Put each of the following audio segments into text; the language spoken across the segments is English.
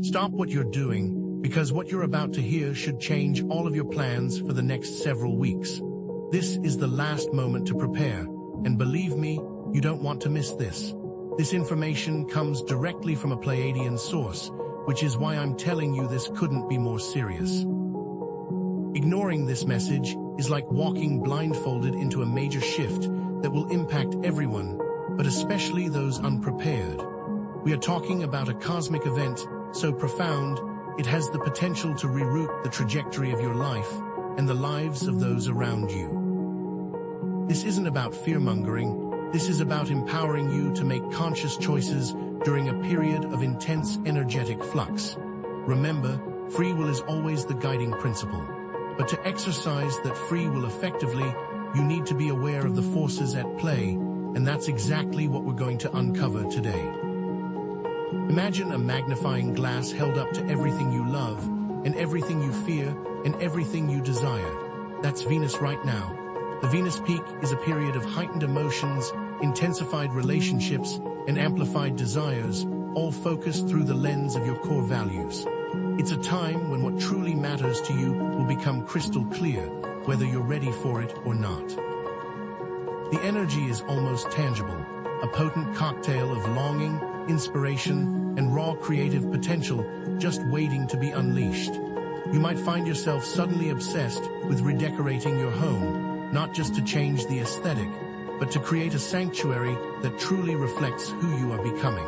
Stop what you're doing, because what you're about to hear should change all of your plans for the next several weeks. This is the last moment to prepare, and believe me, you don't want to miss this. This information comes directly from a Pleiadian source, which is why I'm telling you this couldn't be more serious. Ignoring this message is like walking blindfolded into a major shift that will impact everyone, but especially those unprepared. We are talking about a cosmic event so profound, it has the potential to reroute the trajectory of your life and the lives of those around you. This isn't about fear-mongering. This is about empowering you to make conscious choices during a period of intense energetic flux. Remember, free will is always the guiding principle. But to exercise that free will effectively, you need to be aware of the forces at play, and that's exactly what we're going to uncover today. Imagine a magnifying glass held up to everything you love, and everything you fear, and everything you desire. That's Venus right now. The Venus peak is a period of heightened emotions, intensified relationships, and amplified desires, all focused through the lens of your core values. It's a time when what truly matters to you will become crystal clear, whether you're ready for it or not. The energy is almost tangible, a potent cocktail of longing, inspiration, and raw creative potential just waiting to be unleashed. You might find yourself suddenly obsessed with redecorating your home, not just to change the aesthetic, but to create a sanctuary that truly reflects who you are becoming.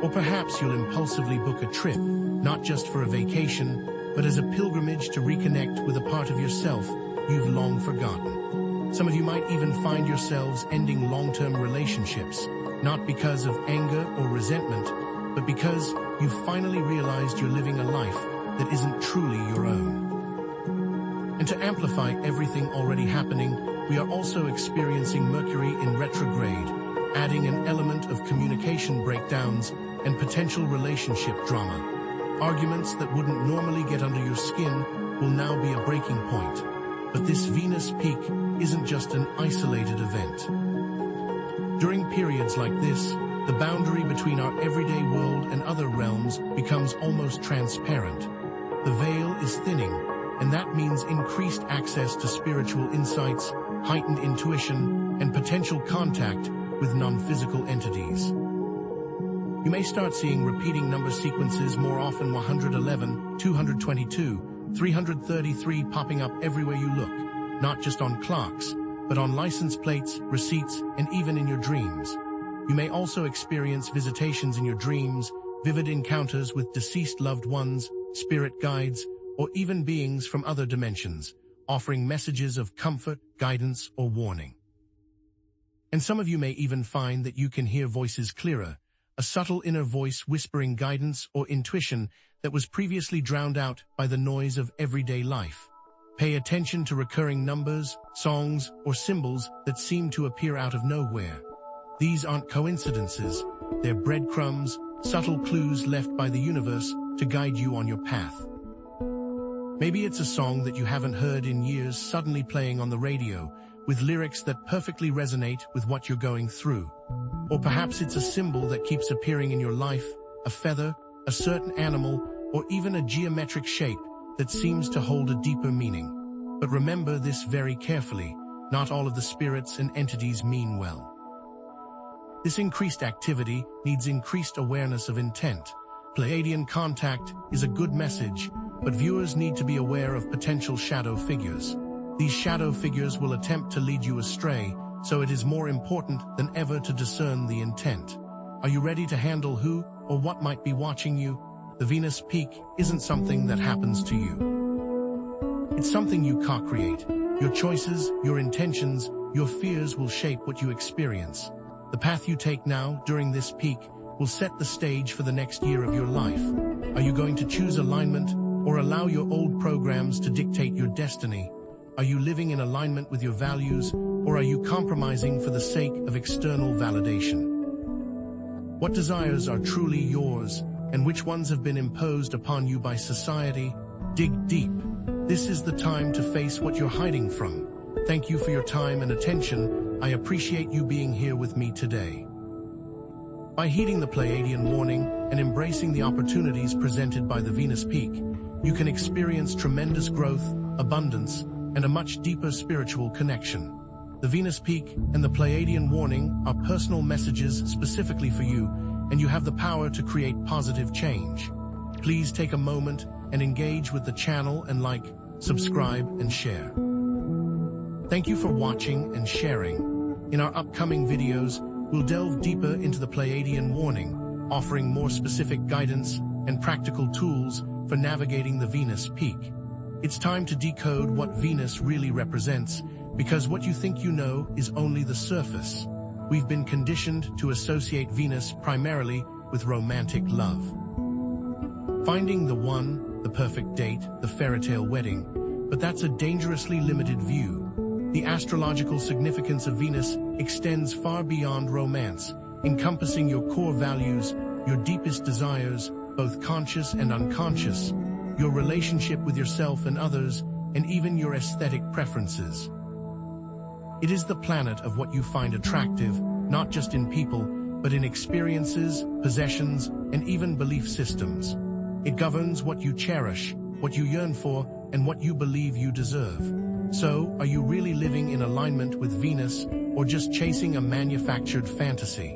Or perhaps you'll impulsively book a trip, not just for a vacation, but as a pilgrimage to reconnect with a part of yourself you've long forgotten. Some of you might even find yourselves ending long-term relationships, not because of anger or resentment, but because you've finally realized you're living a life that isn't truly your own. And to amplify everything already happening, we are also experiencing Mercury in retrograde, adding an element of communication breakdowns and potential relationship drama. Arguments that wouldn't normally get under your skin will now be a breaking point. But this Venus peak isn't just an isolated event. During periods like this, the boundary between our everyday world and other realms becomes almost transparent. The veil is thinning, and that means increased access to spiritual insights, heightened intuition, and potential contact with non-physical entities. You may start seeing repeating number sequences more often: 111, 222, 333 popping up everywhere you look, not just on clocks, but on license plates, receipts, and even in your dreams. You may also experience visitations in your dreams, vivid encounters with deceased loved ones, spirit guides, or even beings from other dimensions, offering messages of comfort, guidance, or warning. And some of you may even find that you can hear voices clearer, a subtle inner voice whispering guidance or intuition that was previously drowned out by the noise of everyday life. Pay attention to recurring numbers, songs, or symbols that seem to appear out of nowhere. These aren't coincidences, they're breadcrumbs, subtle clues left by the universe to guide you on your path. Maybe it's a song that you haven't heard in years suddenly playing on the radio, with lyrics that perfectly resonate with what you're going through. Or perhaps it's a symbol that keeps appearing in your life, a feather, a certain animal, or even a geometric shape that seems to hold a deeper meaning. But remember this very carefully, not all of the spirits and entities mean well. This increased activity needs increased awareness of intent. Pleiadian contact is a good message, but viewers need to be aware of potential shadow figures. These shadow figures will attempt to lead you astray, so it is more important than ever to discern the intent. Are you ready to handle who or what might be watching you? The Venus peak isn't something that happens to you. It's something you co-create. Your choices, your intentions, your fears will shape what you experience. The path you take now, during this peak, will set the stage for the next year of your life. Are you going to choose alignment, or allow your old programs to dictate your destiny? Are you living in alignment with your values, or are you compromising for the sake of external validation? What desires are truly yours, and which ones have been imposed upon you by society? Dig deep. This is the time to face what you're hiding from. Thank you for your time and attention. I appreciate you being here with me today. By heeding the Pleiadian warning and embracing the opportunities presented by the Venus peak, you can experience tremendous growth, abundance, and a much deeper spiritual connection. The Venus peak and the Pleiadian warning are personal messages specifically for you, and you have the power to create positive change. Please take a moment and engage with the channel and like, subscribe, and share. Thank you for watching and sharing. In our upcoming videos, we'll delve deeper into the Pleiadian warning, offering more specific guidance and practical tools for navigating the Venus peak. It's time to decode what Venus really represents, because what you think you know is only the surface. We've been conditioned to associate Venus primarily with romantic love. Finding the one, the perfect date, the fairytale wedding, but that's a dangerously limited view. The astrological significance of Venus extends far beyond romance, encompassing your core values, your deepest desires, both conscious and unconscious, your relationship with yourself and others, and even your aesthetic preferences. It is the planet of what you find attractive, not just in people, but in experiences, possessions, and even belief systems. It governs what you cherish, what you yearn for, and what you believe you deserve. So, are you really living in alignment with Venus, or just chasing a manufactured fantasy?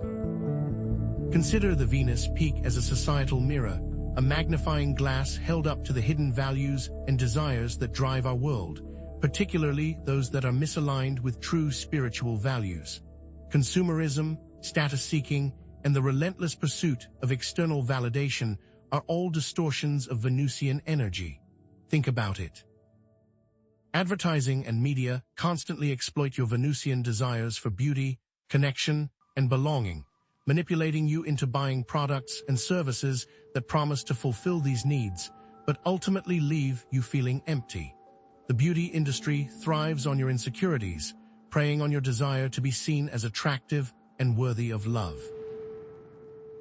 Consider the Venus peak as a societal mirror, a magnifying glass held up to the hidden values and desires that drive our world, particularly those that are misaligned with true spiritual values. Consumerism, status-seeking, and the relentless pursuit of external validation are all distortions of Venusian energy. Think about it. Advertising and media constantly exploit your Venusian desires for beauty, connection, and belonging, manipulating you into buying products and services that promise to fulfill these needs, but ultimately leave you feeling empty. The beauty industry thrives on your insecurities, preying on your desire to be seen as attractive and worthy of love.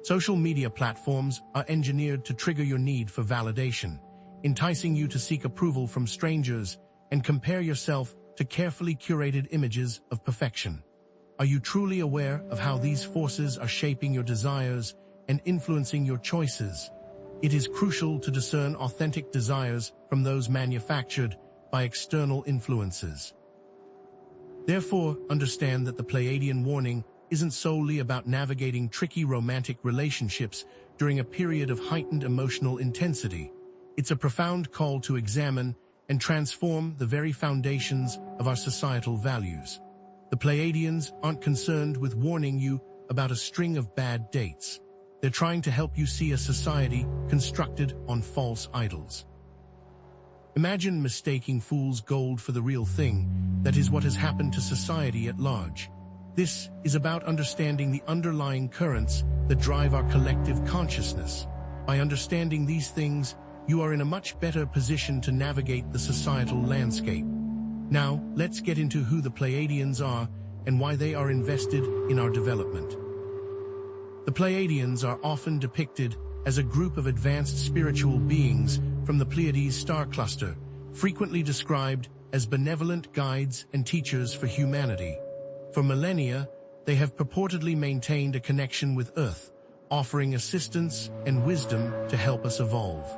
Social media platforms are engineered to trigger your need for validation, enticing you to seek approval from strangers and compare yourself to carefully curated images of perfection. Are you truly aware of how these forces are shaping your desires and influencing your choices? It is crucial to discern authentic desires from those manufactured by external influences. Therefore, understand that the Pleiadian warning isn't solely about navigating tricky romantic relationships during a period of heightened emotional intensity. It's a profound call to examine and transform the very foundations of our societal values. The Pleiadians aren't concerned with warning you about a string of bad dates. They're trying to help you see a society constructed on false idols. Imagine mistaking fool's gold for the real thing. That is what has happened to society at large. This is about understanding the underlying currents that drive our collective consciousness. By understanding these things, you are in a much better position to navigate the societal landscape. Now, let's get into who the Pleiadians are and why they are invested in our development. The Pleiadians are often depicted as a group of advanced spiritual beings from the Pleiades star cluster, frequently described as benevolent guides and teachers for humanity. For millennia, they have purportedly maintained a connection with Earth, offering assistance and wisdom to help us evolve.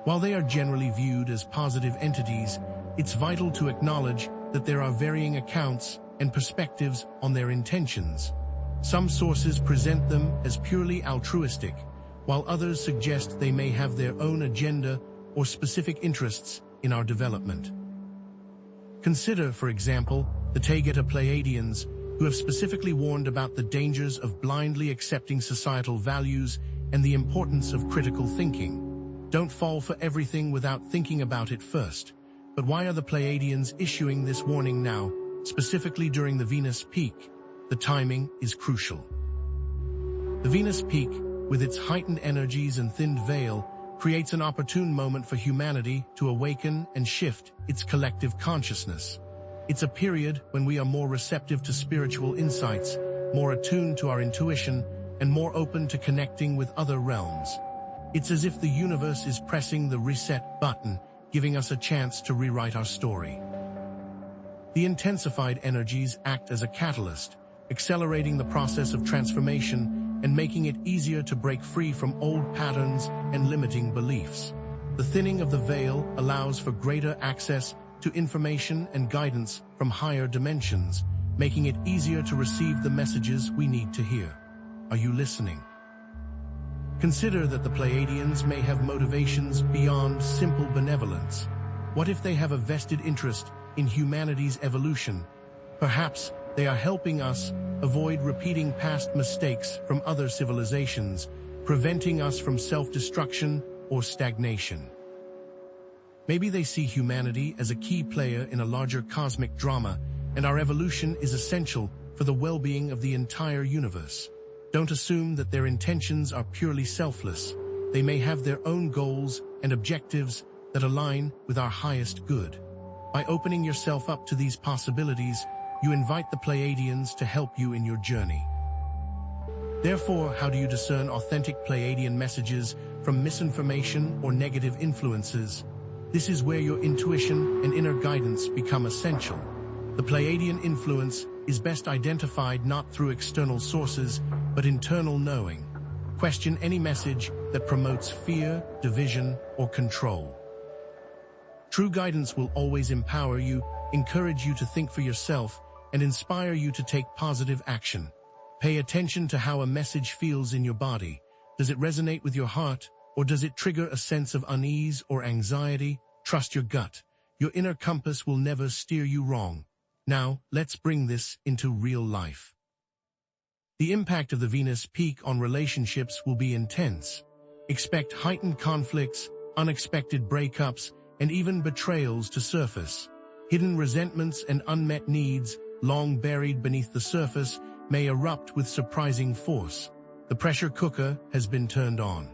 While they are generally viewed as positive entities, it's vital to acknowledge that there are varying accounts and perspectives on their intentions. Some sources present them as purely altruistic, while others suggest they may have their own agenda or specific interests in our development. Consider, for example, the Taygeta Pleiadians, who have specifically warned about the dangers of blindly accepting societal values and the importance of critical thinking. Don't fall for everything without thinking about it first. But why are the Pleiadians issuing this warning now, specifically during the Venus peak? The timing is crucial. The Venus peak, with its heightened energies and thinned veil, creates an opportune moment for humanity to awaken and shift its collective consciousness. It's a period when we are more receptive to spiritual insights, more attuned to our intuition, and more open to connecting with other realms. It's as if the universe is pressing the reset button, giving us a chance to rewrite our story. The intensified energies act as a catalyst, accelerating the process of transformation and making it easier to break free from old patterns and limiting beliefs. The thinning of the veil allows for greater access to information and guidance from higher dimensions, making it easier to receive the messages we need to hear. Are you listening? Consider that the Pleiadians may have motivations beyond simple benevolence. What if they have a vested interest in humanity's evolution? Perhaps they are helping us avoid repeating past mistakes from other civilizations, preventing us from self-destruction or stagnation. Maybe they see humanity as a key player in a larger cosmic drama, and our evolution is essential for the well-being of the entire universe. Don't assume that their intentions are purely selfless. They may have their own goals and objectives that align with our highest good. By opening yourself up to these possibilities, you invite the Pleiadians to help you in your journey. Therefore, how do you discern authentic Pleiadian messages from misinformation or negative influences? This is where your intuition and inner guidance become essential. The Pleiadian influence is best identified not through external sources, but internal knowing. Question any message that promotes fear, division, or control. True guidance will always empower you, encourage you to think for yourself, and inspire you to take positive action. Pay attention to how a message feels in your body. Does it resonate with your heart, or does it trigger a sense of unease or anxiety? Trust your gut. Your inner compass will never steer you wrong. Now, let's bring this into real life. The impact of the Venus peak on relationships will be intense. Expect heightened conflicts, unexpected breakups, and even betrayals to surface. Hidden resentments and unmet needs, long buried beneath the surface, may erupt with surprising force. The pressure cooker has been turned on.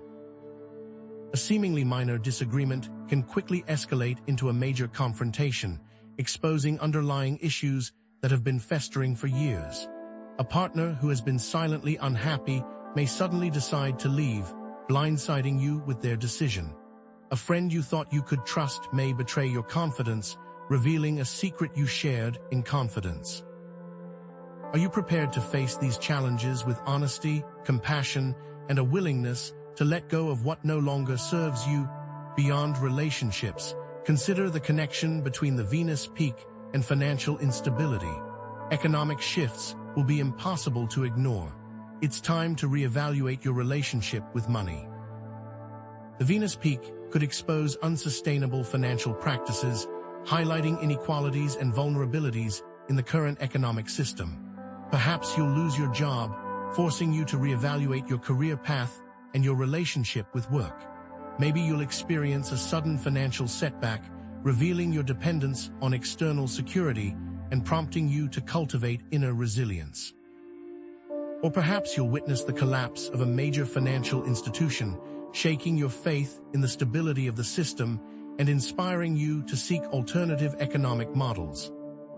A seemingly minor disagreement can quickly escalate into a major confrontation, exposing underlying issues that have been festering for years. A partner who has been silently unhappy may suddenly decide to leave, blindsiding you with their decision. A friend you thought you could trust may betray your confidence, revealing a secret you shared in confidence. Are you prepared to face these challenges with honesty, compassion, and a willingness to let go of what no longer serves you? Beyond relationships, consider the connection between the Venus peak and financial instability. Economic shifts will be impossible to ignore. It's time to reevaluate your relationship with money. The Venus peak could expose unsustainable financial practices, highlighting inequalities and vulnerabilities in the current economic system. Perhaps you'll lose your job, forcing you to reevaluate your career path and your relationship with work. Maybe you'll experience a sudden financial setback, revealing your dependence on external security and prompting you to cultivate inner resilience. Or perhaps you'll witness the collapse of a major financial institution, shaking your faith in the stability of the system and inspiring you to seek alternative economic models.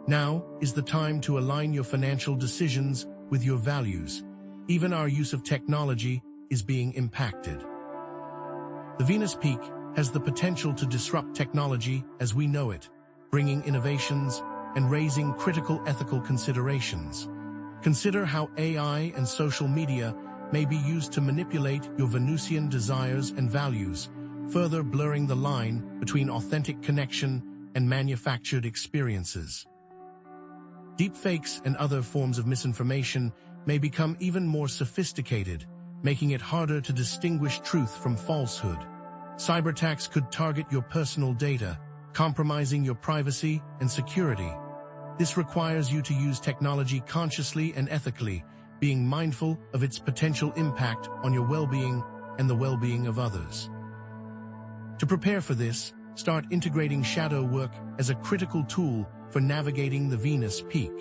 Now is the time to align your financial decisions with your values. Even our use of technology is being impacted. The Venus peak has the potential to disrupt technology as we know it, bringing innovations and raising critical ethical considerations. Consider how AI and social media may be used to manipulate your Venusian desires and values, further blurring the line between authentic connection and manufactured experiences. Deepfakes and other forms of misinformation may become even more sophisticated, making it harder to distinguish truth from falsehood. Cyberattacks could target your personal data, compromising your privacy and security. This requires you to use technology consciously and ethically, being mindful of its potential impact on your well-being and the well-being of others. To prepare for this, start integrating shadow work as a critical tool for navigating the Venus peak.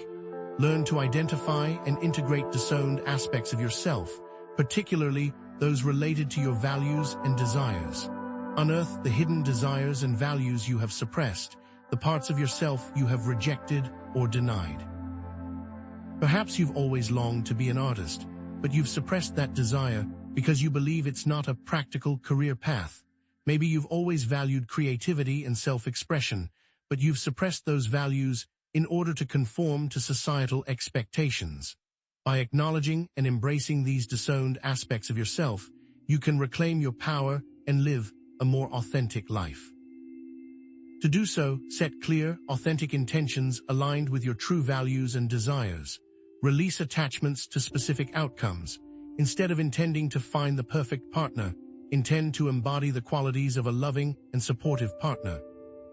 Learn to identify and integrate disowned aspects of yourself, particularly those related to your values and desires. Unearth the hidden desires and values you have suppressed, the parts of yourself you have rejected or denied. Perhaps you've always longed to be an artist, but you've suppressed that desire because you believe it's not a practical career path. Maybe you've always valued creativity and self-expression, but you've suppressed those values in order to conform to societal expectations. By acknowledging and embracing these disowned aspects of yourself, you can reclaim your power and live a more authentic life. To do so, set clear, authentic intentions aligned with your true values and desires. Release attachments to specific outcomes. Instead of intending to find the perfect partner, intend to embody the qualities of a loving and supportive partner.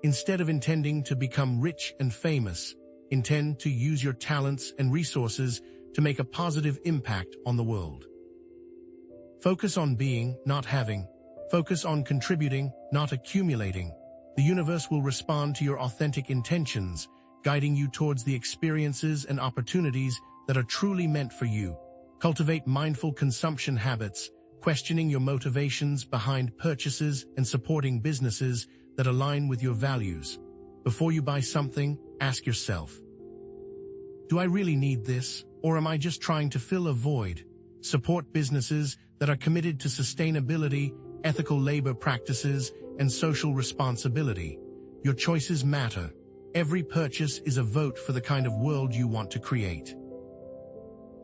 Instead of intending to become rich and famous, intend to use your talents and resources to make a positive impact on the world. Focus on being, not having. Focus on contributing, not accumulating. The universe will respond to your authentic intentions, guiding you towards the experiences and opportunities that are truly meant for you. Cultivate mindful consumption habits, questioning your motivations behind purchases and supporting businesses that align with your values. Before you buy something, ask yourself, do I really need this, or am I just trying to fill a void? Support businesses that are committed to sustainability, ethical labor practices, and social responsibility. Your choices matter. Every purchase is a vote for the kind of world you want to create.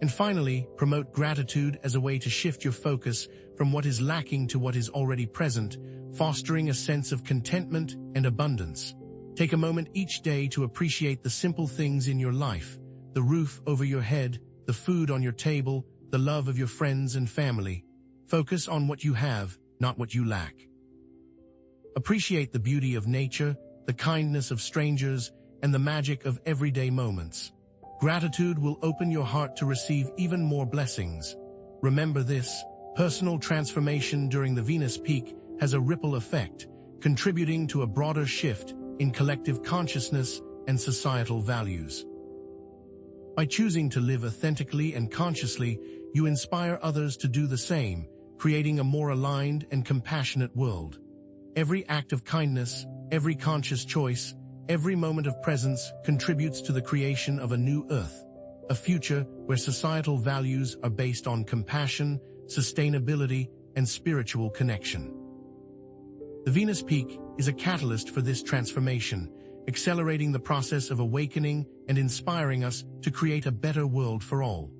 And finally, promote gratitude as a way to shift your focus from what is lacking to what is already present, fostering a sense of contentment and abundance. Take a moment each day to appreciate the simple things in your life: the roof over your head, the food on your table, the love of your friends and family. Focus on what you have, not what you lack. Appreciate the beauty of nature, the kindness of strangers, and the magic of everyday moments. Gratitude will open your heart to receive even more blessings. Remember this: personal transformation during the Venus peak has a ripple effect, contributing to a broader shift in collective consciousness and societal values. By choosing to live authentically and consciously, you inspire others to do the same, creating a more aligned and compassionate world. Every act of kindness, every conscious choice, every moment of presence contributes to the creation of a new Earth, a future where societal values are based on compassion, sustainability, and spiritual connection. The Venus peak is a catalyst for this transformation, accelerating the process of awakening and inspiring us to create a better world for all.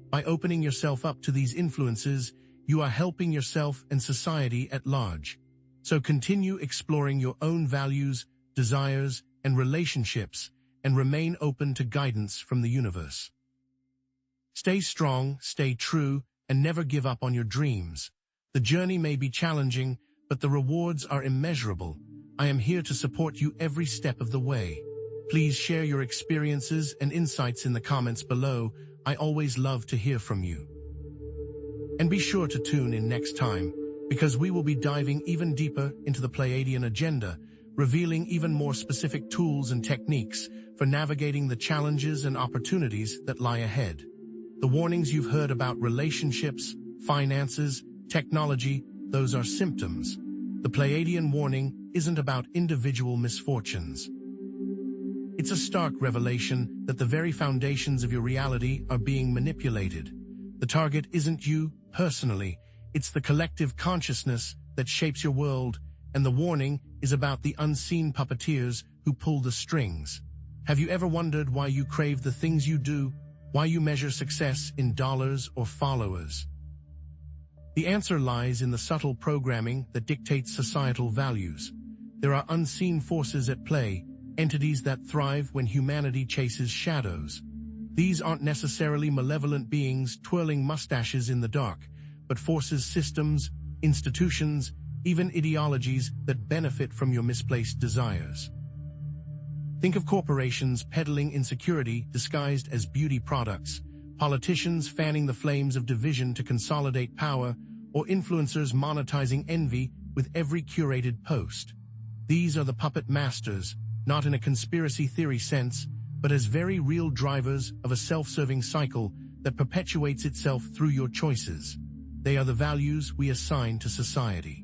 By opening yourself up to these influences, you are helping yourself and society at large. So continue exploring your own values, desires, and relationships, and remain open to guidance from the universe. Stay strong, stay true, and never give up on your dreams. The journey may be challenging, but the rewards are immeasurable. I am here to support you every step of the way. Please share your experiences and insights in the comments below. I always love to hear from you. And be sure to tune in next time, because we will be diving even deeper into the Pleiadian agenda, revealing even more specific tools and techniques for navigating the challenges and opportunities that lie ahead. The warnings you've heard about relationships, finances, technology, those are symptoms. The Pleiadian warning isn't about individual misfortunes. It's a stark revelation that the very foundations of your reality are being manipulated. The target isn't you, personally. It's the collective consciousness that shapes your world, and the warning is about the unseen puppeteers who pull the strings. Have you ever wondered why you crave the things you do, why you measure success in dollars or followers? The answer lies in the subtle programming that dictates societal values. There are unseen forces at play, entities that thrive when humanity chases shadows. These aren't necessarily malevolent beings twirling mustaches in the dark, but forces, systems, institutions, even ideologies that benefit from your misplaced desires. Think of corporations peddling insecurity disguised as beauty products, politicians fanning the flames of division to consolidate power, or influencers monetizing envy with every curated post. These are the puppet masters, not in a conspiracy theory sense, but as very real drivers of a self-serving cycle that perpetuates itself through your choices. They are the values we assign to society.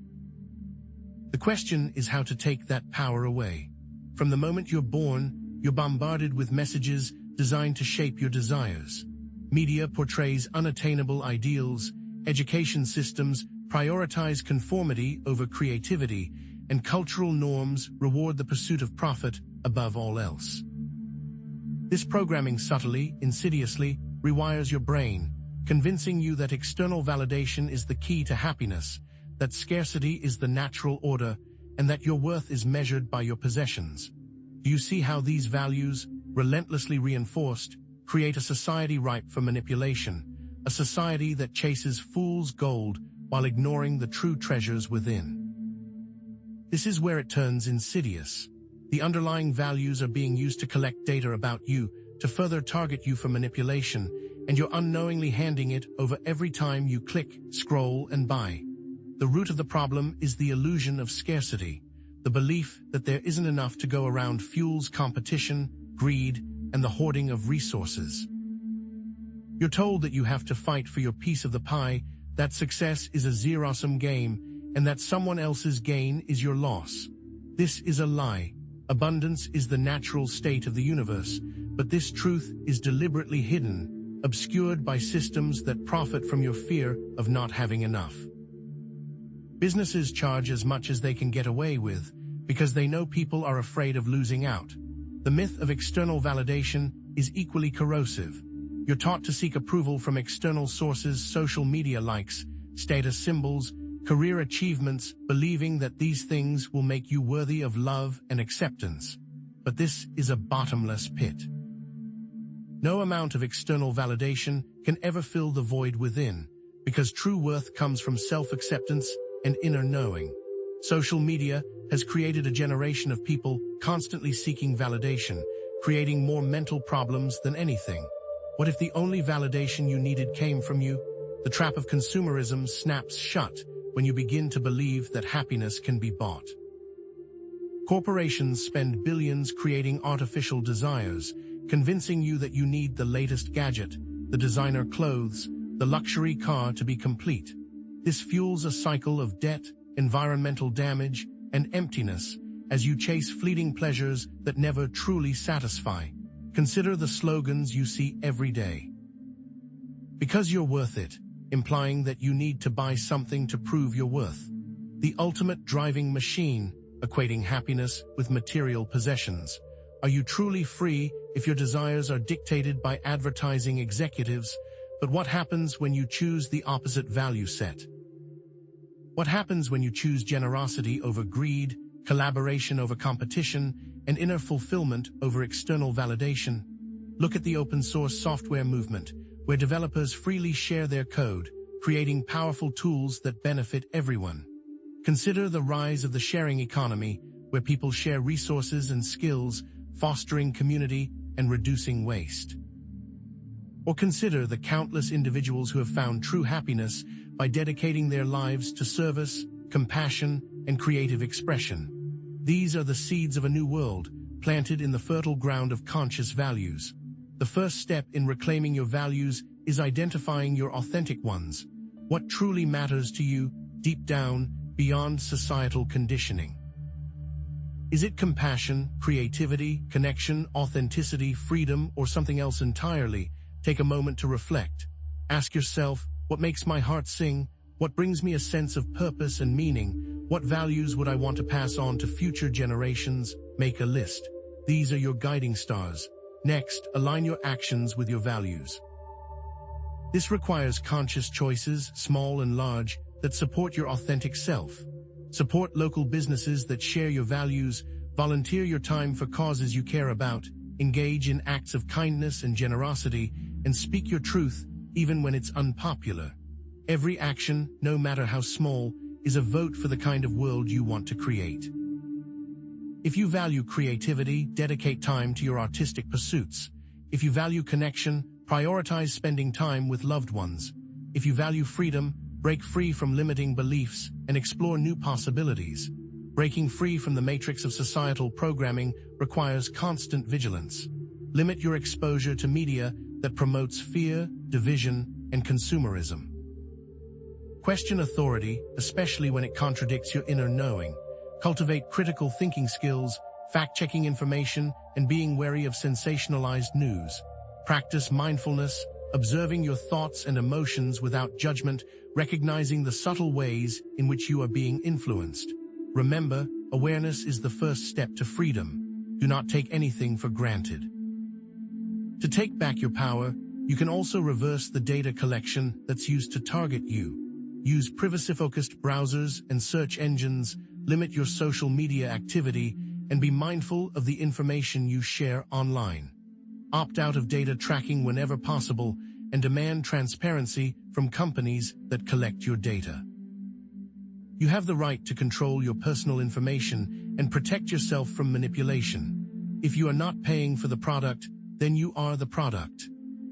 The question is how to take that power away. From the moment you're born, you're bombarded with messages designed to shape your desires. Media portrays unattainable ideals, education systems prioritize conformity over creativity, and cultural norms reward the pursuit of profit above all else. This programming subtly, insidiously, rewires your brain, convincing you that external validation is the key to happiness, that scarcity is the natural order, and that your worth is measured by your possessions. Do you see how these values, relentlessly reinforced, create a society ripe for manipulation, a society that chases fool's gold while ignoring the true treasures within? This is where it turns insidious. The underlying values are being used to collect data about you, to further target you for manipulation, and you're unknowingly handing it over every time you click, scroll, and buy. The root of the problem is the illusion of scarcity. The belief that there isn't enough to go around fuels competition, greed, and the hoarding of resources. You're told that you have to fight for your piece of the pie, that success is a zero-sum game, and that someone else's gain is your loss. This is a lie. Abundance is the natural state of the universe, but this truth is deliberately hidden, obscured by systems that profit from your fear of not having enough. Businesses charge as much as they can get away with, because they know people are afraid of losing out. The myth of external validation is equally corrosive. You're taught to seek approval from external sources, social media likes, status symbols, career achievements, believing that these things will make you worthy of love and acceptance. But this is a bottomless pit. No amount of external validation can ever fill the void within, because true worth comes from self-acceptance and inner knowing. Social media has created a generation of people constantly seeking validation, creating more mental problems than anything. What if the only validation you needed came from you? The trap of consumerism snaps shut when you begin to believe that happiness can be bought. Corporations spend billions creating artificial desires, convincing you that you need the latest gadget, the designer clothes, the luxury car to be complete. This fuels a cycle of debt, environmental damage, and emptiness as you chase fleeting pleasures that never truly satisfy. Consider the slogans you see every day. Because you're worth it, implying that you need to buy something to prove your worth. The ultimate driving machine, equating happiness with material possessions. Are you truly free if your desires are dictated by advertising executives? But what happens when you choose the opposite value set? What happens when you choose generosity over greed, collaboration over competition, and inner fulfillment over external validation? Look at the open source software movement, where developers freely share their code, creating powerful tools that benefit everyone. Consider the rise of the sharing economy, where people share resources and skills, fostering community and reducing waste. Or consider the countless individuals who have found true happiness by dedicating their lives to service, compassion, and creative expression. These are the seeds of a new world, planted in the fertile ground of conscious values. The first step in reclaiming your values is identifying your authentic ones. What truly matters to you, deep down, beyond societal conditioning? Is it compassion, creativity, connection, authenticity, freedom, or something else entirely? Take a moment to reflect. Ask yourself, what makes my heart sing? What brings me a sense of purpose and meaning? What values would I want to pass on to future generations? Make a list. These are your guiding stars. Next, align your actions with your values. This requires conscious choices, small and large, that support your authentic self. Support local businesses that share your values, volunteer your time for causes you care about, engage in acts of kindness and generosity, and speak your truth even when it's unpopular. Every action, no matter how small, is a vote for the kind of world you want to create. If you value creativity, dedicate time to your artistic pursuits. If you value connection, prioritize spending time with loved ones. If you value freedom, break free from limiting beliefs and explore new possibilities. Breaking free from the matrix of societal programming requires constant vigilance. Limit your exposure to media that promotes fear, division, and consumerism. Question authority, especially when it contradicts your inner knowing. Cultivate critical thinking skills, fact-checking information, and being wary of sensationalized news. Practice mindfulness, observing your thoughts and emotions without judgment, recognizing the subtle ways in which you are being influenced. Remember, awareness is the first step to freedom. Do not take anything for granted. To take back your power, You can also reverse the data collection that's used to target you. Use privacy-focused browsers and search engines, limit your social media activity, and be mindful of the information you share online. Opt out of data tracking whenever possible and demand transparency from companies that collect your data. You have the right to control your personal information and protect yourself from manipulation. If you are not paying for the product, then you are the product.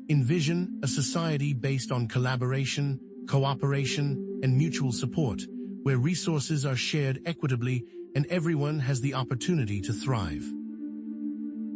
Envision a society based on collaboration, cooperation, and mutual support, where resources are shared equitably and everyone has the opportunity to thrive.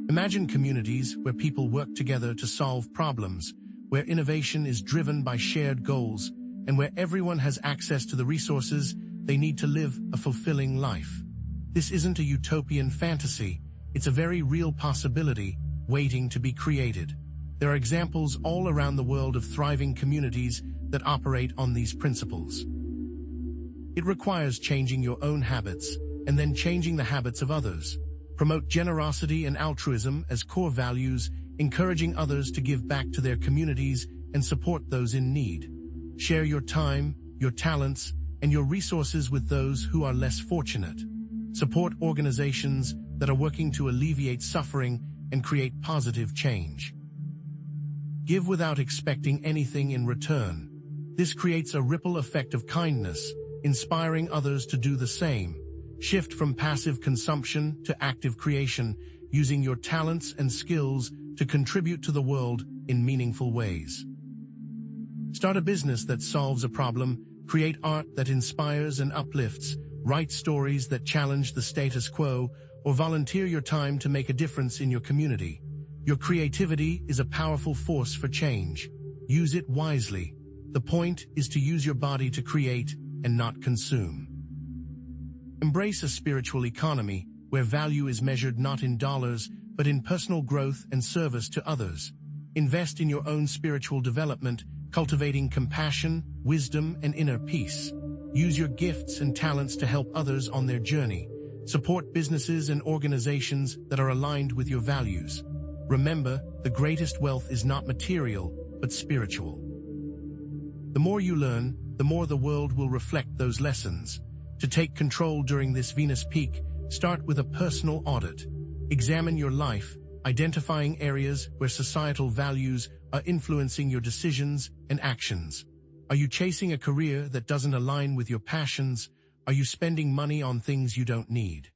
Imagine communities where people work together to solve problems, where innovation is driven by shared goals, and where everyone has access to the resources they need to live a fulfilling life. This isn't a utopian fantasy, it's a very real possibility waiting to be created. There are examples all around the world of thriving communities that operate on these principles. It requires changing your own habits and then changing the habits of others. Promote generosity and altruism as core values, encouraging others to give back to their communities and support those in need. Share your time, your talents, and your resources with those who are less fortunate. Support organizations that are working to alleviate suffering and create positive change. Give without expecting anything in return. This creates a ripple effect of kindness, inspiring others to do the same. Shift from passive consumption to active creation, using your talents and skills to contribute to the world in meaningful ways. Start a business that solves a problem, create art that inspires and uplifts, write stories that challenge the status quo, or volunteer your time to make a difference in your community. Your creativity is a powerful force for change. Use it wisely. The point is to use your body to create and not consume. Embrace a spiritual economy where value is measured not in dollars, but in personal growth and service to others. Invest in your own spiritual development, cultivating compassion, wisdom, and inner peace. Use your gifts and talents to help others on their journey. Support businesses and organizations that are aligned with your values. Remember, the greatest wealth is not material, but spiritual. The more you learn, the more the world will reflect those lessons. To take control during this Venus peak, start with a personal audit. Examine your life, identifying areas where societal values are influencing your decisions and actions. Are you chasing a career that doesn't align with your passions? Are you spending money on things you don't need?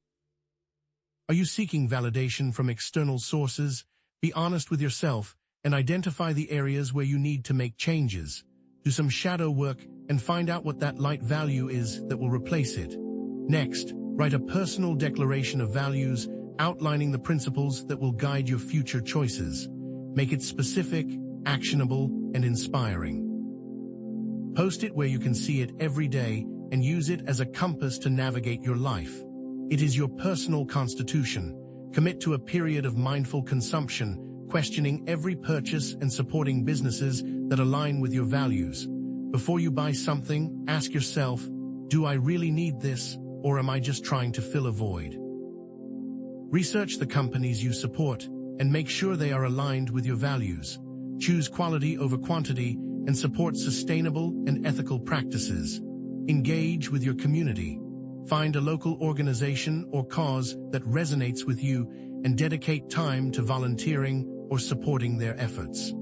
Are you seeking validation from external sources? Be honest with yourself and identify the areas where you need to make changes. Do some shadow work and find out what that light value is that will replace it. Next, write a personal declaration of values, outlining the principles that will guide your future choices. Make it specific, actionable, and inspiring. Post it where you can see it every day and use it as a compass to navigate your life. It is your personal constitution. Commit to a period of mindful consumption, questioning every purchase and supporting businesses that align with your values. Before you buy something, ask yourself, do I really need this, or am I just trying to fill a void? Research the companies you support and make sure they are aligned with your values. Choose quality over quantity and support sustainable and ethical practices. Engage with your community. Find a local organization or cause that resonates with you and dedicate time to volunteering or supporting their efforts.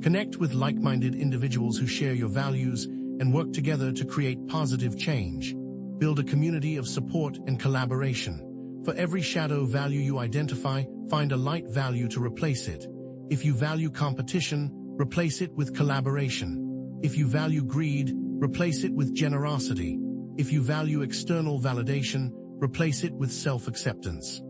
Connect with like-minded individuals who share your values and work together to create positive change. Build a community of support and collaboration. For every shadow value you identify, find a light value to replace it. If you value competition, replace it with collaboration. If you value greed, replace it with generosity. If you value external validation, replace it with self-acceptance.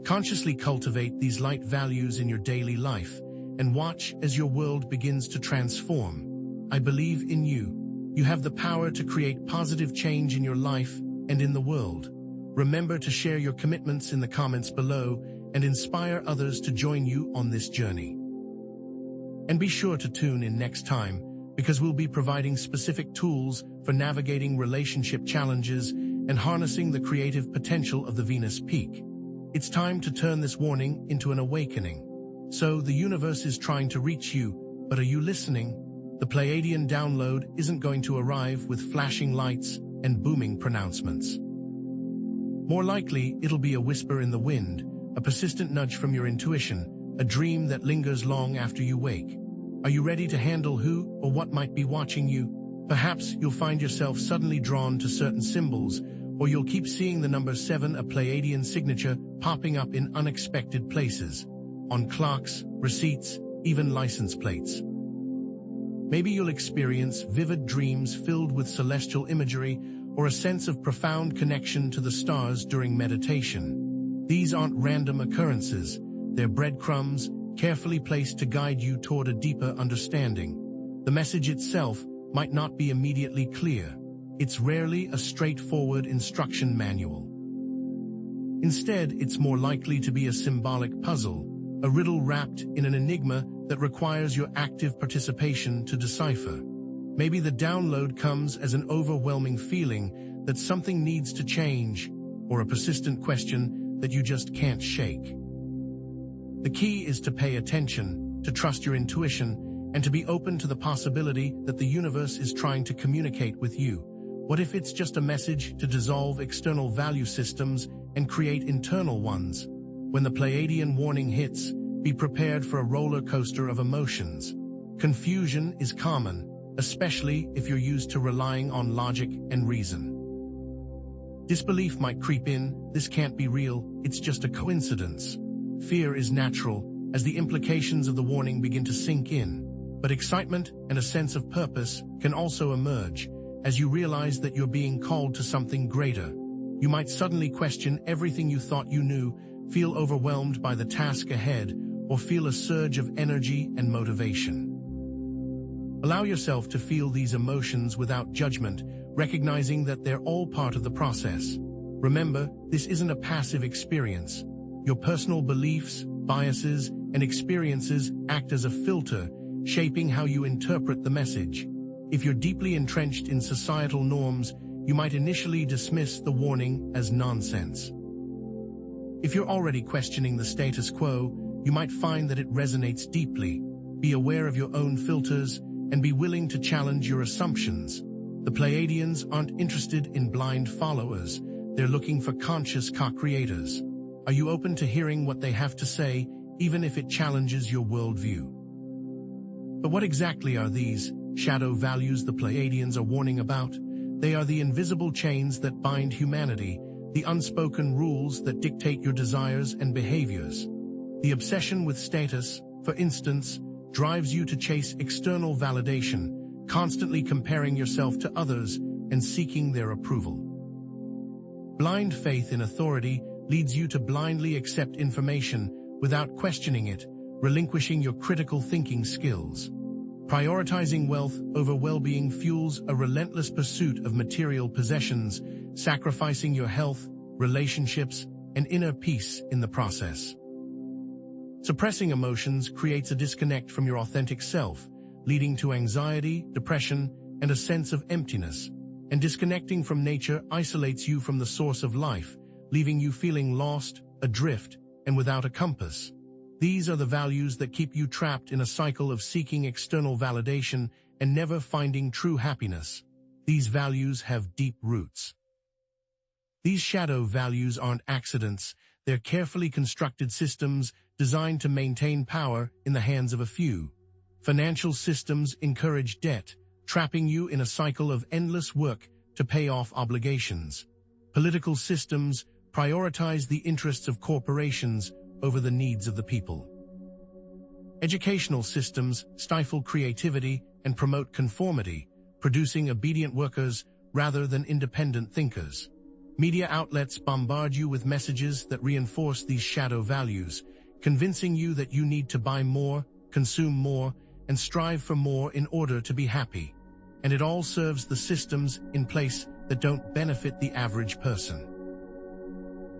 Consciously cultivate these light values in your daily life and watch as your world begins to transform. I believe in you. You have the power to create positive change in your life and in the world. Remember to share your commitments in the comments below and inspire others to join you on this journey. And be sure to tune in next time, because we'll be providing specific tools for navigating relationship challenges and harnessing the creative potential of the Venus peak. It's time to turn this warning into an awakening. So the universe is trying to reach you, but are you listening? The Pleiadian download isn't going to arrive with flashing lights and booming pronouncements. More likely, it'll be a whisper in the wind, a persistent nudge from your intuition, a dream that lingers long after you wake. Are you ready to handle who or what might be watching you? Perhaps you'll find yourself suddenly drawn to certain symbols, or you'll keep seeing the number 7, a Pleiadian signature, popping up in unexpected places, on clocks, receipts, even license plates. Maybe you'll experience vivid dreams filled with celestial imagery or a sense of profound connection to the stars during meditation. These aren't random occurrences, they're breadcrumbs carefully placed to guide you toward a deeper understanding. The message itself might not be immediately clear. It's rarely a straightforward instruction manual. Instead, it's more likely to be a symbolic puzzle, a riddle wrapped in an enigma that requires your active participation to decipher. Maybe the download comes as an overwhelming feeling that something needs to change, or a persistent question that you just can't shake. The key is to pay attention, to trust your intuition, and to be open to the possibility that the universe is trying to communicate with you. What if it's just a message to dissolve external value systems and create internal ones? When the Pleiadian warning hits, be prepared for a roller coaster of emotions. Confusion is common, especially if you're used to relying on logic and reason. Disbelief might creep in, this can't be real, it's just a coincidence. Fear is natural, as the implications of the warning begin to sink in. But excitement and a sense of purpose can also emerge, as you realize that you're being called to something greater. You might suddenly question everything you thought you knew, feel overwhelmed by the task ahead, or feel a surge of energy and motivation. Allow yourself to feel these emotions without judgment, recognizing that they're all part of the process. Remember, this isn't a passive experience. Your personal beliefs, biases, and experiences act as a filter, shaping how you interpret the message. If you're deeply entrenched in societal norms, you might initially dismiss the warning as nonsense. If you're already questioning the status quo, you might find that it resonates deeply. Be aware of your own filters and be willing to challenge your assumptions. The Pleiadians aren't interested in blind followers. They're looking for conscious co-creators. Are you open to hearing what they have to say, even if it challenges your worldview? But what exactly are these shadow values the Pleiadians are warning about? They are the invisible chains that bind humanity, the unspoken rules that dictate your desires and behaviors. The obsession with status, for instance, drives you to chase external validation, constantly comparing yourself to others and seeking their approval. Blind faith in authority leads you to blindly accept information without questioning it, relinquishing your critical thinking skills. Prioritizing wealth over well-being fuels a relentless pursuit of material possessions, sacrificing your health, relationships, and inner peace in the process. Suppressing emotions creates a disconnect from your authentic self, leading to anxiety, depression, and a sense of emptiness. And disconnecting from nature isolates you from the source of life, leaving you feeling lost, adrift, and without a compass. These are the values that keep you trapped in a cycle of seeking external validation and never finding true happiness. These values have deep roots. These shadow values aren't accidents, they're carefully constructed systems designed to maintain power in the hands of a few. Financial systems encourage debt, trapping you in a cycle of endless work to pay off obligations. Political systems prioritize the interests of corporations over the needs of the people. Educational systems stifle creativity and promote conformity, producing obedient workers rather than independent thinkers. Media outlets bombard you with messages that reinforce these shadow values, convincing you that you need to buy more, consume more, and strive for more in order to be happy. And it all serves the systems in place that don't benefit the average person.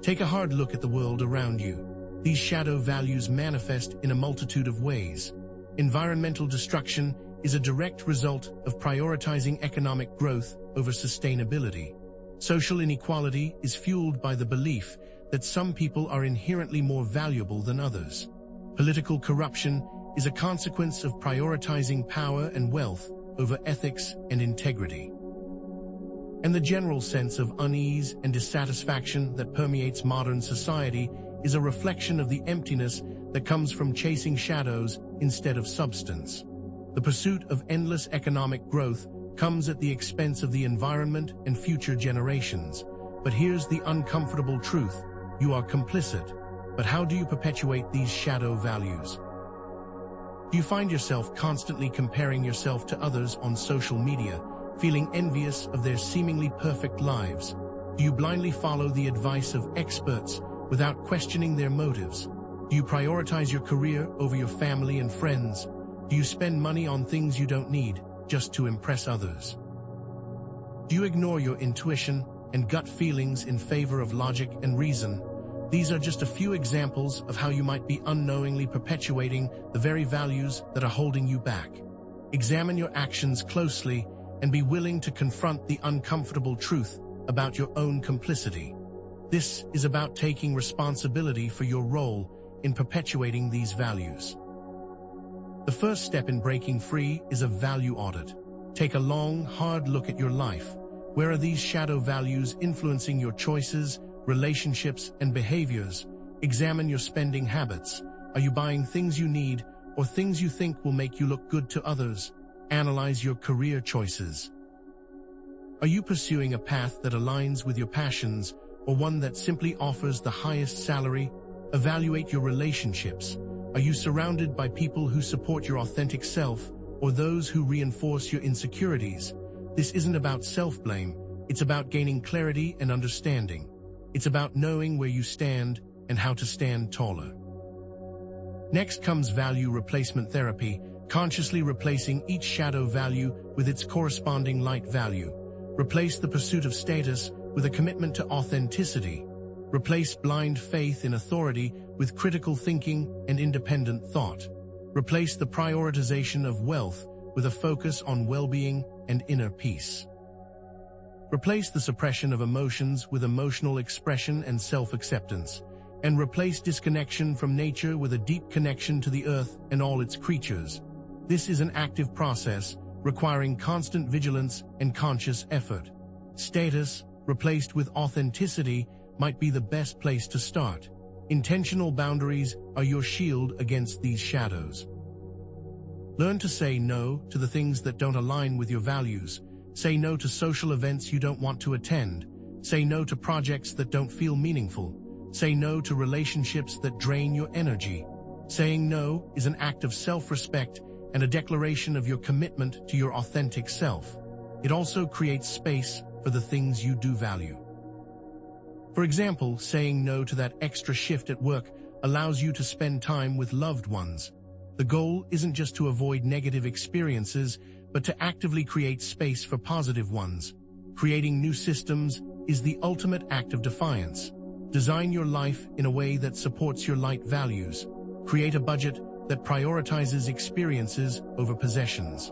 Take a hard look at the world around you. These shadow values manifest in a multitude of ways. Environmental destruction is a direct result of prioritizing economic growth over sustainability. Social inequality is fueled by the belief that some people are inherently more valuable than others. Political corruption is a consequence of prioritizing power and wealth over ethics and integrity. And the general sense of unease and dissatisfaction that permeates modern society is a reflection of the emptiness that comes from chasing shadows instead of substance. The pursuit of endless economic growth comes at the expense of the environment and future generations. But here's the uncomfortable truth: you are complicit. But how do you perpetuate these shadow values? Do you find yourself constantly comparing yourself to others on social media, feeling envious of their seemingly perfect lives? Do you blindly follow the advice of experts without questioning their motives? Do you prioritize your career over your family and friends? Do you spend money on things you don't need just to impress others? Do you ignore your intuition and gut feelings in favor of logic and reason? These are just a few examples of how you might be unknowingly perpetuating the very values that are holding you back. Examine your actions closely and be willing to confront the uncomfortable truth about your own complicity. This is about taking responsibility for your role in perpetuating these values. The first step in breaking free is a value audit. Take a long, hard look at your life. Where are these shadow values influencing your choices, relationships, and behaviors? Examine your spending habits. Are you buying things you need or things you think will make you look good to others? Analyze your career choices. Are you pursuing a path that aligns with your passions or one that simply offers the highest salary? Evaluate your relationships. Are you surrounded by people who support your authentic self or those who reinforce your insecurities? This isn't about self-blame. It's about gaining clarity and understanding. It's about knowing where you stand and how to stand taller. Next comes value replacement therapy, consciously replacing each shadow value with its corresponding light value. Replace the pursuit of status with a commitment to authenticity. Replace blind faith in authority with critical thinking and independent thought. Replace the prioritization of wealth with a focus on well-being and inner peace. Replace the suppression of emotions with emotional expression and self-acceptance. And replace disconnection from nature with a deep connection to the earth and all its creatures. This is an active process, requiring constant vigilance and conscious effort. Status, replaced with authenticity, might be the best place to start. Intentional boundaries are your shield against these shadows. Learn to say no to the things that don't align with your values. Say no to social events you don't want to attend. Say no to projects that don't feel meaningful. Say no to relationships that drain your energy. Saying no is an act of self-respect and a declaration of your commitment to your authentic self. It also creates space for the things you do value. For example, saying no to that extra shift at work allows you to spend time with loved ones. The goal isn't just to avoid negative experiences, but to actively create space for positive ones. Creating new systems is the ultimate act of defiance. Design your life in a way that supports your light values. Create a budget that prioritizes experiences over possessions.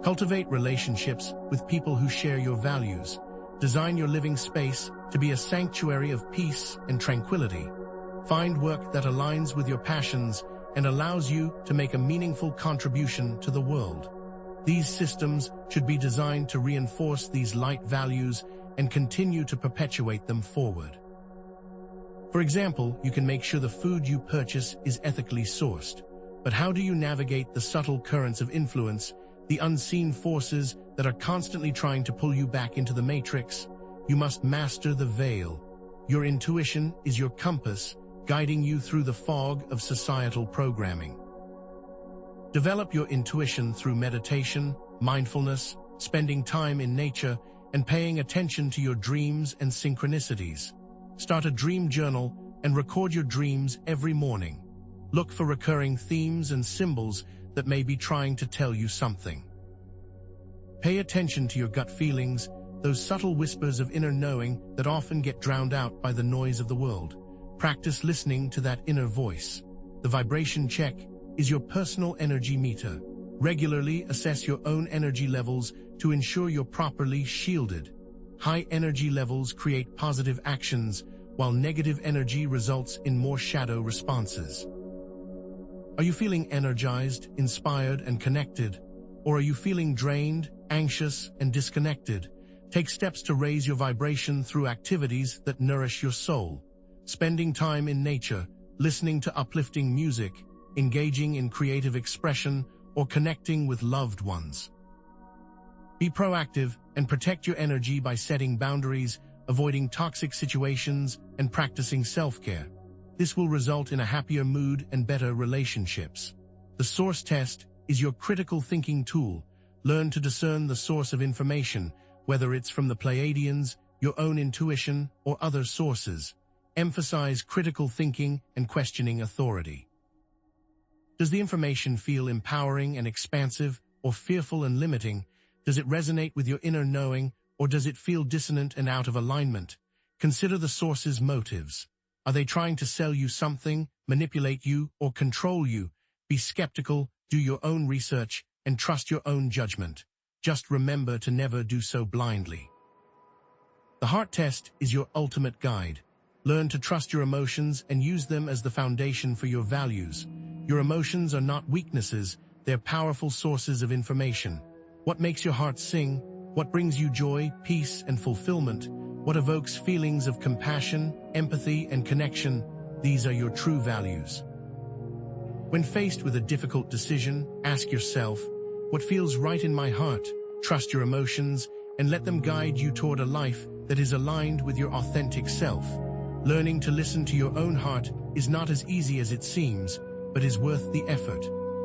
Cultivate relationships with people who share your values. Design your living space to be a sanctuary of peace and tranquility. Find work that aligns with your passions and allows you to make a meaningful contribution to the world. These systems should be designed to reinforce these light values and continue to perpetuate them forward. For example, you can make sure the food you purchase is ethically sourced. But how do you navigate the subtle currents of influence, the unseen forces that are constantly trying to pull you back into the matrix? You must master the veil. Your intuition is your compass, guiding you through the fog of societal programming. Develop your intuition through meditation, mindfulness, spending time in nature, and paying attention to your dreams and synchronicities. Start a dream journal and record your dreams every morning. Look for recurring themes and symbols that may be trying to tell you something. Pay attention to your gut feelings, those subtle whispers of inner knowing that often get drowned out by the noise of the world. Practice listening to that inner voice. The vibration check is your personal energy meter. Regularly assess your own energy levels to ensure you're properly shielded. High energy levels create positive actions, while negative energy results in more shadow responses. Are you feeling energized, inspired, and connected? Or are you feeling drained, anxious, and disconnected? Take steps to raise your vibration through activities that nourish your soul. Spending time in nature, listening to uplifting music, engaging in creative expression, or connecting with loved ones. Be proactive and protect your energy by setting boundaries, avoiding toxic situations, and practicing self-care. This will result in a happier mood and better relationships. The source test is your critical thinking tool. Learn to discern the source of information, whether it's from the Pleiadians, your own intuition, or other sources. Emphasize critical thinking and questioning authority. Does the information feel empowering and expansive, or fearful and limiting? Does it resonate with your inner knowing, or does it feel dissonant and out of alignment? Consider the source's motives. Are they trying to sell you something, manipulate you, or control you? Be skeptical, do your own research, and trust your own judgment. Just remember to never do so blindly. The heart test is your ultimate guide. Learn to trust your emotions and use them as the foundation for your values. Your emotions are not weaknesses, they're powerful sources of information. What makes your heart sing? What brings you joy, peace, and fulfillment? What evokes feelings of compassion, empathy, and connection? These are your true values. When faced with a difficult decision, ask yourself, what feels right in my heart? Trust your emotions and let them guide you toward a life that is aligned with your authentic self. Learning to listen to your own heart is not as easy as it seems, but is worth the effort.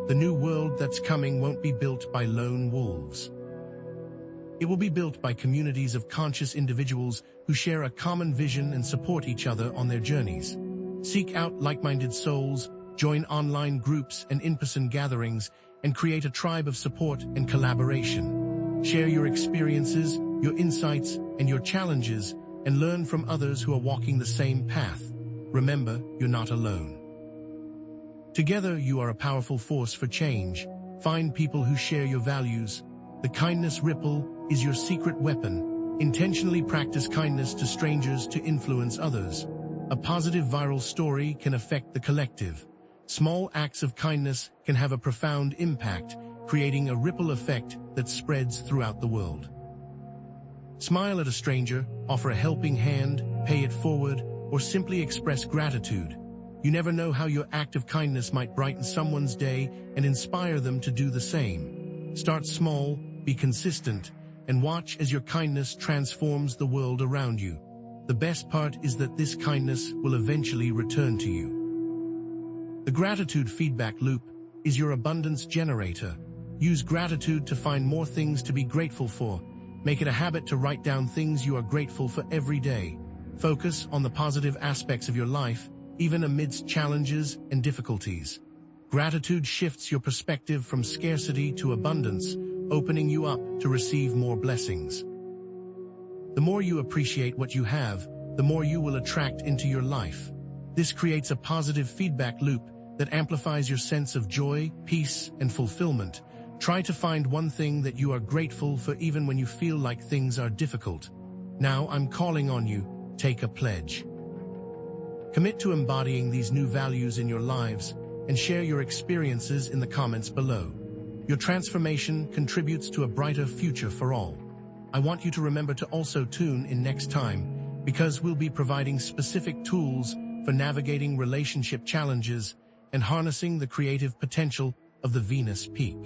The new world that's coming won't be built by lone wolves. It will be built by communities of conscious individuals who share a common vision and support each other on their journeys. Seek out like-minded souls, join online groups and in-person gatherings, and create a tribe of support and collaboration. Share your experiences, your insights, and your challenges, and learn from others who are walking the same path. Remember, you're not alone. Together, you are a powerful force for change. Find people who share your values. The kindness ripple is your secret weapon. Intentionally practice kindness to strangers to influence others. A positive viral story can affect the collective. Small acts of kindness can have a profound impact, creating a ripple effect that spreads throughout the world. Smile at a stranger, offer a helping hand, pay it forward, or simply express gratitude. You never know how your act of kindness might brighten someone's day and inspire them to do the same. Start small, be consistent, and watch as your kindness transforms the world around you. The best part is that this kindness will eventually return to you. The gratitude feedback loop is your abundance generator. Use gratitude to find more things to be grateful for. Make it a habit to write down things you are grateful for every day. Focus on the positive aspects of your life, even amidst challenges and difficulties. Gratitude shifts your perspective from scarcity to abundance, opening you up to receive more blessings. The more you appreciate what you have, the more you will attract into your life. This creates a positive feedback loop that amplifies your sense of joy, peace, and fulfillment. Try to find one thing that you are grateful for even when you feel like things are difficult. Now I'm calling on you, take a pledge. Commit to embodying these new values in your lives and share your experiences in the comments below. Your transformation contributes to a brighter future for all. I want you to remember to also tune in next time, because we'll be providing specific tools for navigating relationship challenges and harnessing the creative potential of the Venus peak.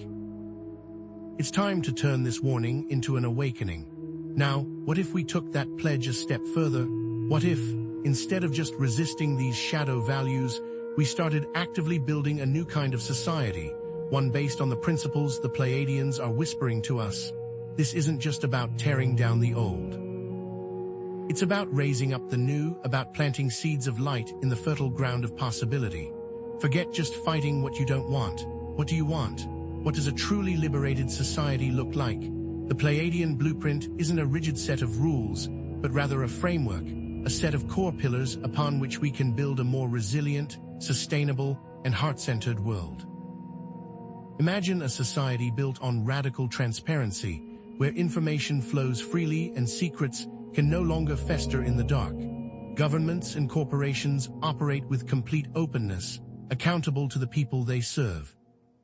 It's time to turn this warning into an awakening. Now, what if we took that pledge a step further? What if, instead of just resisting these shadow values, we started actively building a new kind of society, one based on the principles the Pleiadians are whispering to us? This isn't just about tearing down the old. It's about raising up the new, about planting seeds of light in the fertile ground of possibility. Forget just fighting what you don't want. What do you want? What does a truly liberated society look like? The Pleiadian blueprint isn't a rigid set of rules, but rather a framework, a set of core pillars upon which we can build a more resilient, sustainable, and heart-centered world. Imagine a society built on radical transparency, where information flows freely and secrets can no longer fester in the dark. Governments and corporations operate with complete openness, accountable to the people they serve.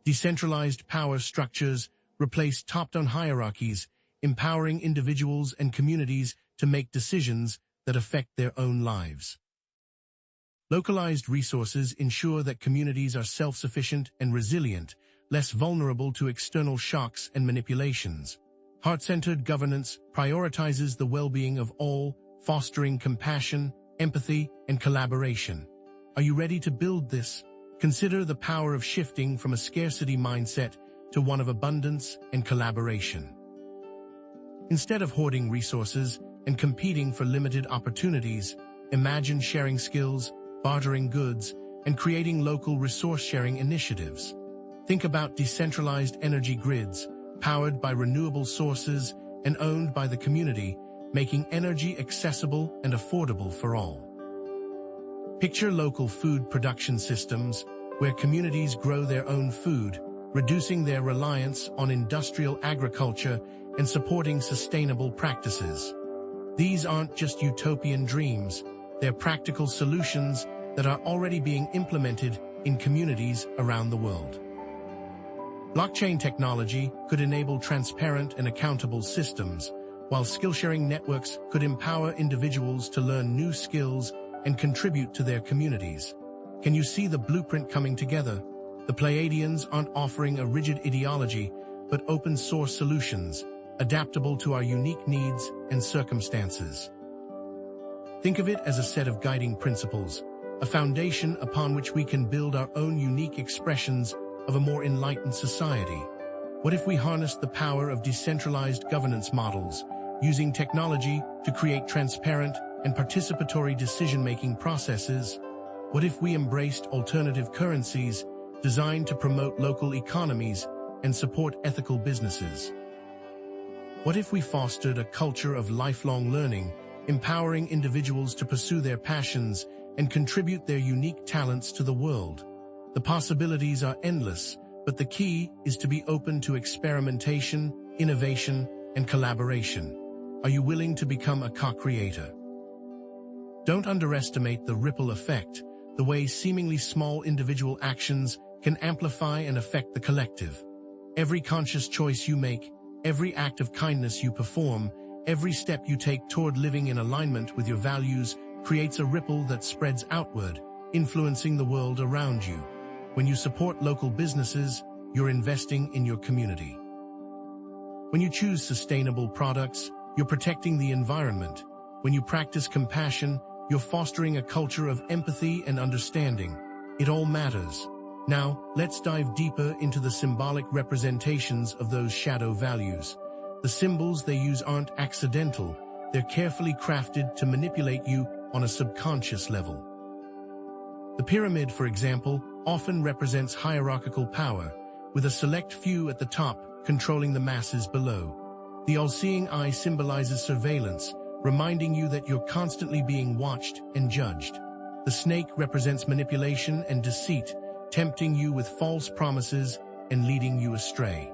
Decentralized power structures replace top-down hierarchies, empowering individuals and communities to make decisions that affect their own lives. Localized resources ensure that communities are self-sufficient and resilient, less vulnerable to external shocks and manipulations. Heart-centered governance prioritizes the well-being of all, fostering compassion, empathy, and collaboration. Are you ready to build this? Consider the power of shifting from a scarcity mindset to one of abundance and collaboration. Instead of hoarding resources and competing for limited opportunities, imagine sharing skills, bartering goods, and creating local resource-sharing initiatives. Think about decentralized energy grids, powered by renewable sources and owned by the community, making energy accessible and affordable for all. Picture local food production systems where communities grow their own food, reducing their reliance on industrial agriculture and supporting sustainable practices. These aren't just utopian dreams, they're practical solutions that are already being implemented in communities around the world. Blockchain technology could enable transparent and accountable systems, while skill-sharing networks could empower individuals to learn new skills and contribute to their communities. Can you see the blueprint coming together? The Pleiadians aren't offering a rigid ideology, but open-source solutions, adaptable to our unique needs and circumstances. Think of it as a set of guiding principles, a foundation upon which we can build our own unique expressions of a more enlightened society. What if we harnessed the power of decentralized governance models, using technology to create transparent and participatory decision-making processes? What if we embraced alternative currencies designed to promote local economies and support ethical businesses? What if we fostered a culture of lifelong learning, empowering individuals to pursue their passions and contribute their unique talents to the world? The possibilities are endless, but the key is to be open to experimentation, innovation, and collaboration. Are you willing to become a co-creator? Don't underestimate the ripple effect, the way seemingly small individual actions can amplify and affect the collective. Every conscious choice you make, every act of kindness you perform, every step you take toward living in alignment with your values creates a ripple that spreads outward, influencing the world around you. When you support local businesses, you're investing in your community. When you choose sustainable products, you're protecting the environment. When you practice compassion, you're fostering a culture of empathy and understanding. It all matters. Now, let's dive deeper into the symbolic representations of those shadow values. The symbols they use aren't accidental. They're carefully crafted to manipulate you on a subconscious level. The pyramid, for example, often represents hierarchical power, with a select few at the top controlling the masses below. The all-seeing eye symbolizes surveillance, reminding you that you're constantly being watched and judged. The snake represents manipulation and deceit, tempting you with false promises and leading you astray.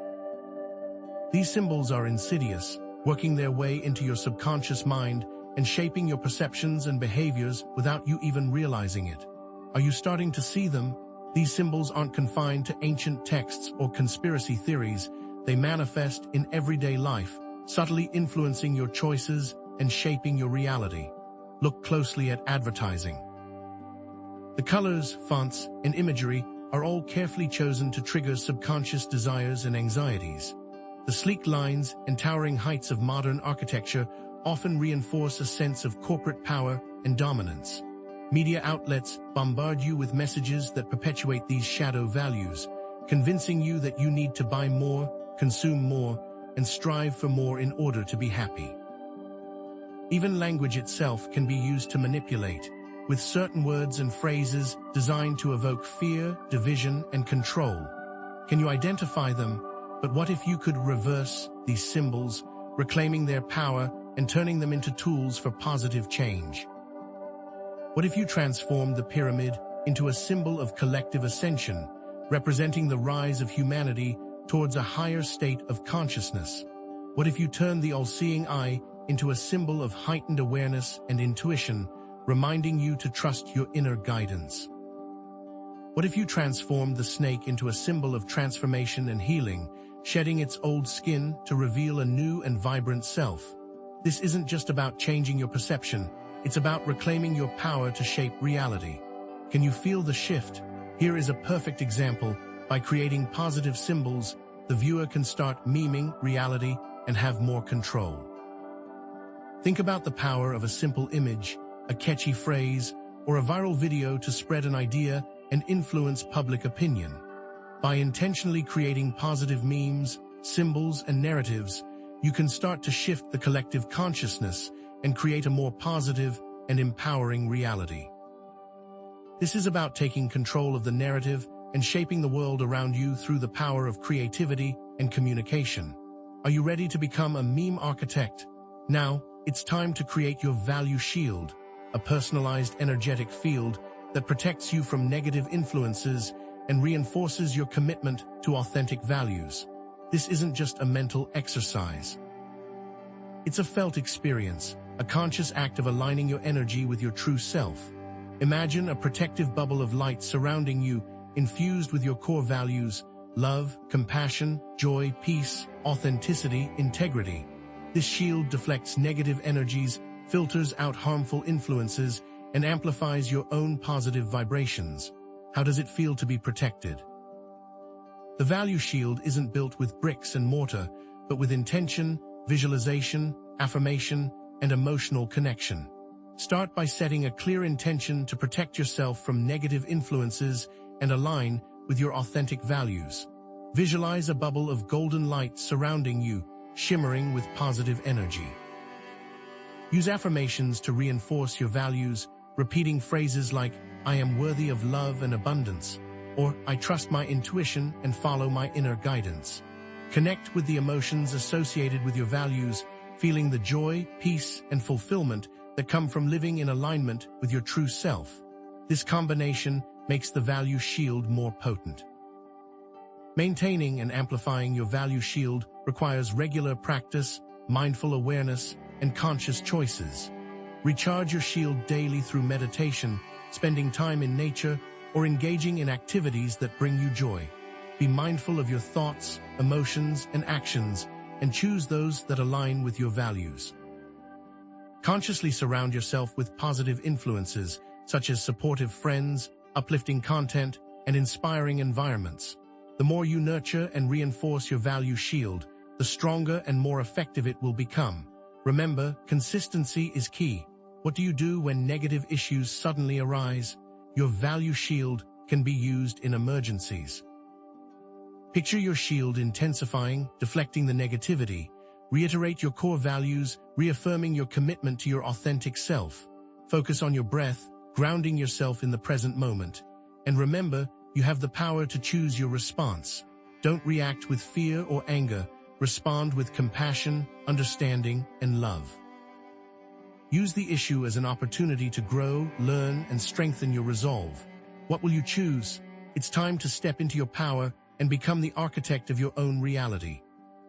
These symbols are insidious, working their way into your subconscious mind and shaping your perceptions and behaviors without you even realizing it. Are you starting to see them? These symbols aren't confined to ancient texts or conspiracy theories. They manifest in everyday life, subtly influencing your choices and shaping your reality. Look closely at advertising. The colors, fonts, and imagery are all carefully chosen to trigger subconscious desires and anxieties. The sleek lines and towering heights of modern architecture often reinforce a sense of corporate power and dominance. Media outlets bombard you with messages that perpetuate these shadow values, convincing you that you need to buy more, consume more, and strive for more in order to be happy. Even language itself can be used to manipulate, with certain words and phrases designed to evoke fear, division, and control. Can you identify them? But what if you could reverse these symbols, reclaiming their power and turning them into tools for positive change? What if you transformed the pyramid into a symbol of collective ascension, representing the rise of humanity towards a higher state of consciousness? What if you turned the all-seeing eye into a symbol of heightened awareness and intuition, reminding you to trust your inner guidance? What if you transformed the snake into a symbol of transformation and healing, shedding its old skin to reveal a new and vibrant self? This isn't just about changing your perception, it's about reclaiming your power to shape reality. Can you feel the shift? Here is a perfect example. By creating positive symbols, the viewer can start memeing reality and have more control. Think about the power of a simple image, a catchy phrase, or a viral video to spread an idea and influence public opinion. By intentionally creating positive memes, symbols, and narratives, you can start to shift the collective consciousness and create a more positive and empowering reality. This is about taking control of the narrative and shaping the world around you through the power of creativity and communication. Are you ready to become a meme architect? Now, it's time to create your value shield, a personalized energetic field that protects you from negative influences and reinforces your commitment to authentic values. This isn't just a mental exercise. It's a felt experience, a conscious act of aligning your energy with your true self. Imagine a protective bubble of light surrounding you, infused with your core values: love, compassion, joy, peace, authenticity, integrity. This shield deflects negative energies, filters out harmful influences, and amplifies your own positive vibrations. How does it feel to be protected? The value shield isn't built with bricks and mortar, but with intention, visualization, affirmation, and emotional connection. Start by setting a clear intention to protect yourself from negative influences and align with your authentic values. Visualize a bubble of golden light surrounding you, shimmering with positive energy. Use affirmations to reinforce your values, repeating phrases like, "I am worthy of love and abundance," or "I trust my intuition and follow my inner guidance." Connect with the emotions associated with your values, feeling the joy, peace, and fulfillment that come from living in alignment with your true self. This combination makes the value shield more potent. Maintaining and amplifying your value shield requires regular practice, mindful awareness, and conscious choices. Recharge your shield daily through meditation, spending time in nature, or engaging in activities that bring you joy. Be mindful of your thoughts, emotions, and actions, and choose those that align with your values. Consciously surround yourself with positive influences, such as supportive friends, uplifting content, and inspiring environments. The more you nurture and reinforce your value shield, the stronger and more effective it will become. Remember, consistency is key. What do you do when negative issues suddenly arise? Your value shield can be used in emergencies. Picture your shield intensifying, deflecting the negativity. Reiterate your core values, reaffirming your commitment to your authentic self. Focus on your breath, grounding yourself in the present moment. And remember, you have the power to choose your response. Don't react with fear or anger. Respond with compassion, understanding, and love. Use the issue as an opportunity to grow, learn, and strengthen your resolve. What will you choose? It's time to step into your power and become the architect of your own reality.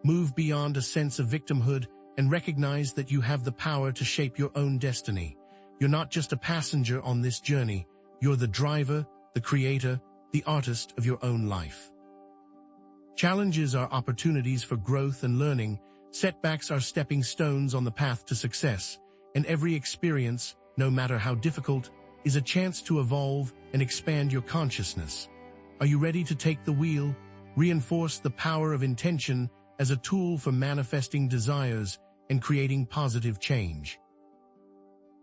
Move beyond a sense of victimhood and recognize that you have the power to shape your own destiny. You're not just a passenger on this journey. You're the driver, the creator, the artist of your own life. Challenges are opportunities for growth and learning. Setbacks are stepping stones on the path to success. And every experience, no matter how difficult, is a chance to evolve and expand your consciousness. Are you ready to take the wheel? Reinforce the power of intention as a tool for manifesting desires and creating positive change.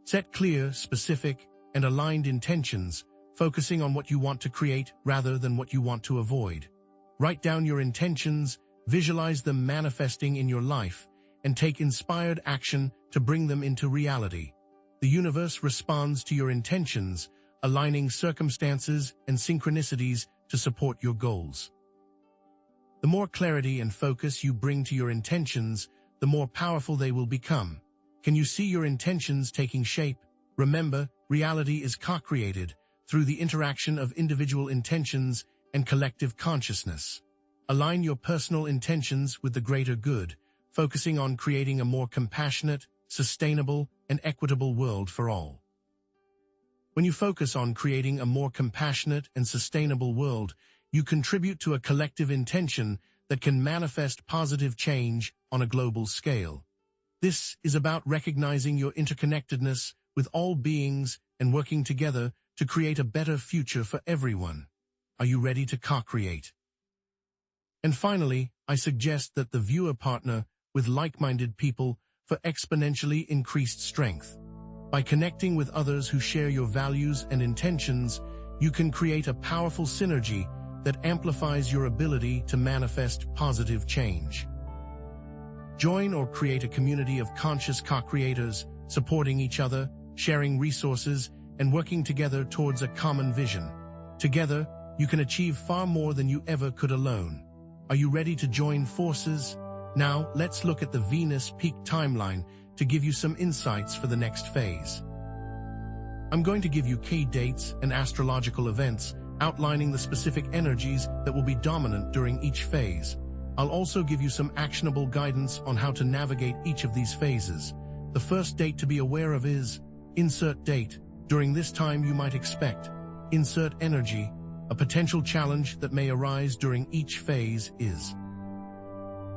Set clear, specific, and aligned intentions, focusing on what you want to create rather than what you want to avoid. Write down your intentions, visualize them manifesting in your life, and take inspired action to bring them into reality. The universe responds to your intentions, aligning circumstances and synchronicities to support your goals. The more clarity and focus you bring to your intentions, the more powerful they will become. Can you see your intentions taking shape? Remember, reality is co-created through the interaction of individual intentions and collective consciousness. Align your personal intentions with the greater good, focusing on creating a more compassionate, sustainable, and equitable world for all. When you focus on creating a more compassionate and sustainable world, you contribute to a collective intention that can manifest positive change on a global scale. This is about recognizing your interconnectedness with all beings and working together to create a better future for everyone. Are you ready to co-create? And finally, I suggest that the viewer partner with like-minded people for exponentially increased strength. By connecting with others who share your values and intentions, you can create a powerful synergy that amplifies your ability to manifest positive change. Join or create a community of conscious co-creators, supporting each other, sharing resources, and working together towards a common vision. Together, you can achieve far more than you ever could alone. Are you ready to join forces? Now, let's look at the Venus peak timeline to give you some insights for the next phase. I'm going to give you key dates and astrological events, outlining the specific energies that will be dominant during each phase. I'll also give you some actionable guidance on how to navigate each of these phases. The first date to be aware of is insert date. During this time you might expect insert energy. A potential challenge that may arise during each phase is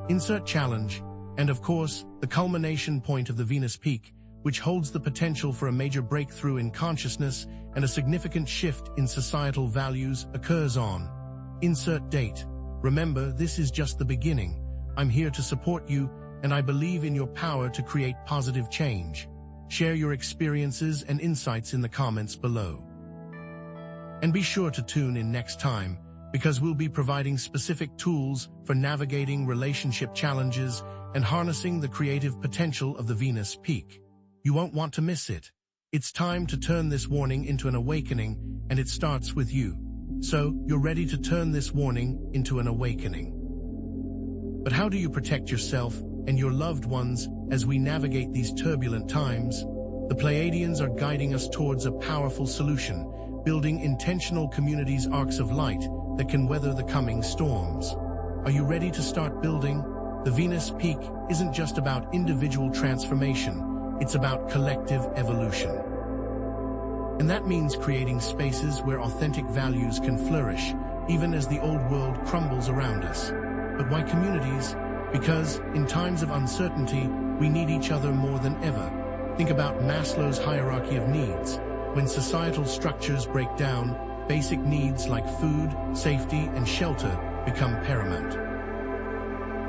insert challenge, and of course, the culmination point of the Venus peak, which holds the potential for a major breakthrough in consciousness and a significant shift in societal values, occurs on insert date. Remember, this is just the beginning. I'm here to support you, and I believe in your power to create positive change. Share your experiences and insights in the comments below. And be sure to tune in next time, because we'll be providing specific tools for navigating relationship challenges and harnessing the creative potential of the Venus peak. You won't want to miss it. It's time to turn this warning into an awakening, and it starts with you. So, you're ready to turn this warning into an awakening. But how do you protect yourself and your loved ones as we navigate these turbulent times? The Pleiadians are guiding us towards a powerful solution, building intentional communities, arcs of light that can weather the coming storms. Are you ready to start building? The Venus peak isn't just about individual transformation, it's about collective evolution. And that means creating spaces where authentic values can flourish, even as the old world crumbles around us. But why communities? Because, in times of uncertainty, we need each other more than ever. Think about Maslow's hierarchy of needs. When societal structures break down, basic needs like food, safety, and shelter become paramount.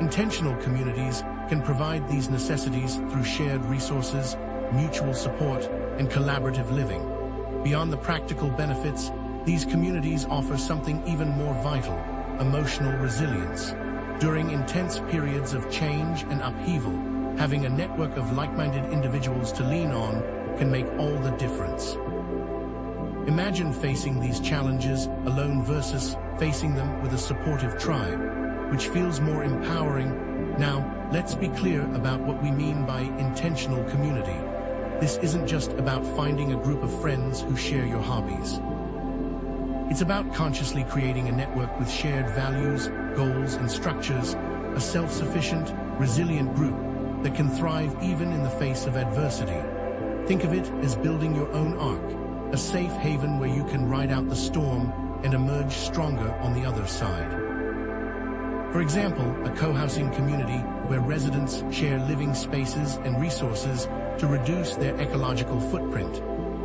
Intentional communities can provide these necessities through shared resources, mutual support, and collaborative living. Beyond the practical benefits, these communities offer something even more vital: emotional resilience. During intense periods of change and upheaval, having a network of like-minded individuals to lean on can make all the difference. Imagine facing these challenges alone versus facing them with a supportive tribe, which feels more empowering. Now, let's be clear about what we mean by intentional community. This isn't just about finding a group of friends who share your hobbies. It's about consciously creating a network with shared values, goals, and structures, a self-sufficient, resilient group that can thrive even in the face of adversity. Think of it as building your own ark, a safe haven where you can ride out the storm and emerge stronger on the other side. For example, a co-housing community where residents share living spaces and resources to reduce their ecological footprint.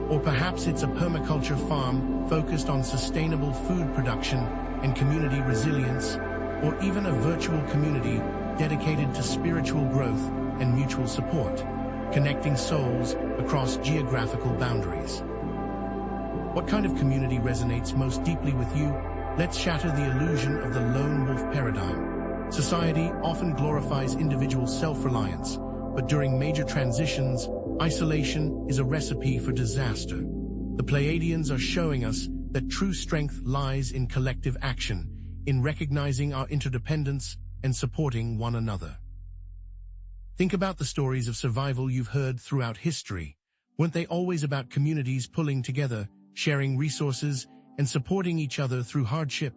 Or perhaps it's a permaculture farm focused on sustainable food production and community resilience, or even a virtual community dedicated to spiritual growth and mutual support, connecting souls across geographical boundaries. What kind of community resonates most deeply with you? Let's shatter the illusion of the lone wolf paradigm. Society often glorifies individual self-reliance, but during major transitions, isolation is a recipe for disaster. The Pleiadians are showing us that true strength lies in collective action, in recognizing our interdependence and supporting one another. Think about the stories of survival you've heard throughout history. Weren't they always about communities pulling together, sharing resources, and supporting each other through hardship?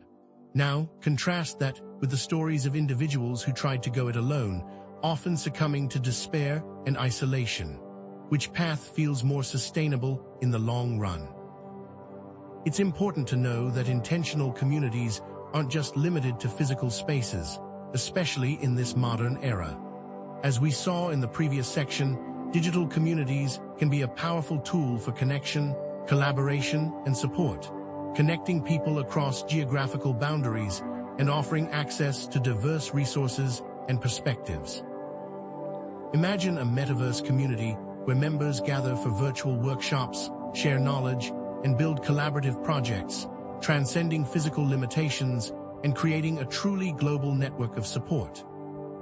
Now, contrast that with the stories of individuals who tried to go it alone, often succumbing to despair and isolation. Which path feels more sustainable in the long run? It's important to know that intentional communities aren't just limited to physical spaces, especially in this modern era. As we saw in the previous section, digital communities can be a powerful tool for connection, collaboration, and support, connecting people across geographical boundaries and offering access to diverse resources and perspectives. Imagine a metaverse community where members gather for virtual workshops, share knowledge, and build collaborative projects, transcending physical limitations and creating a truly global network of support.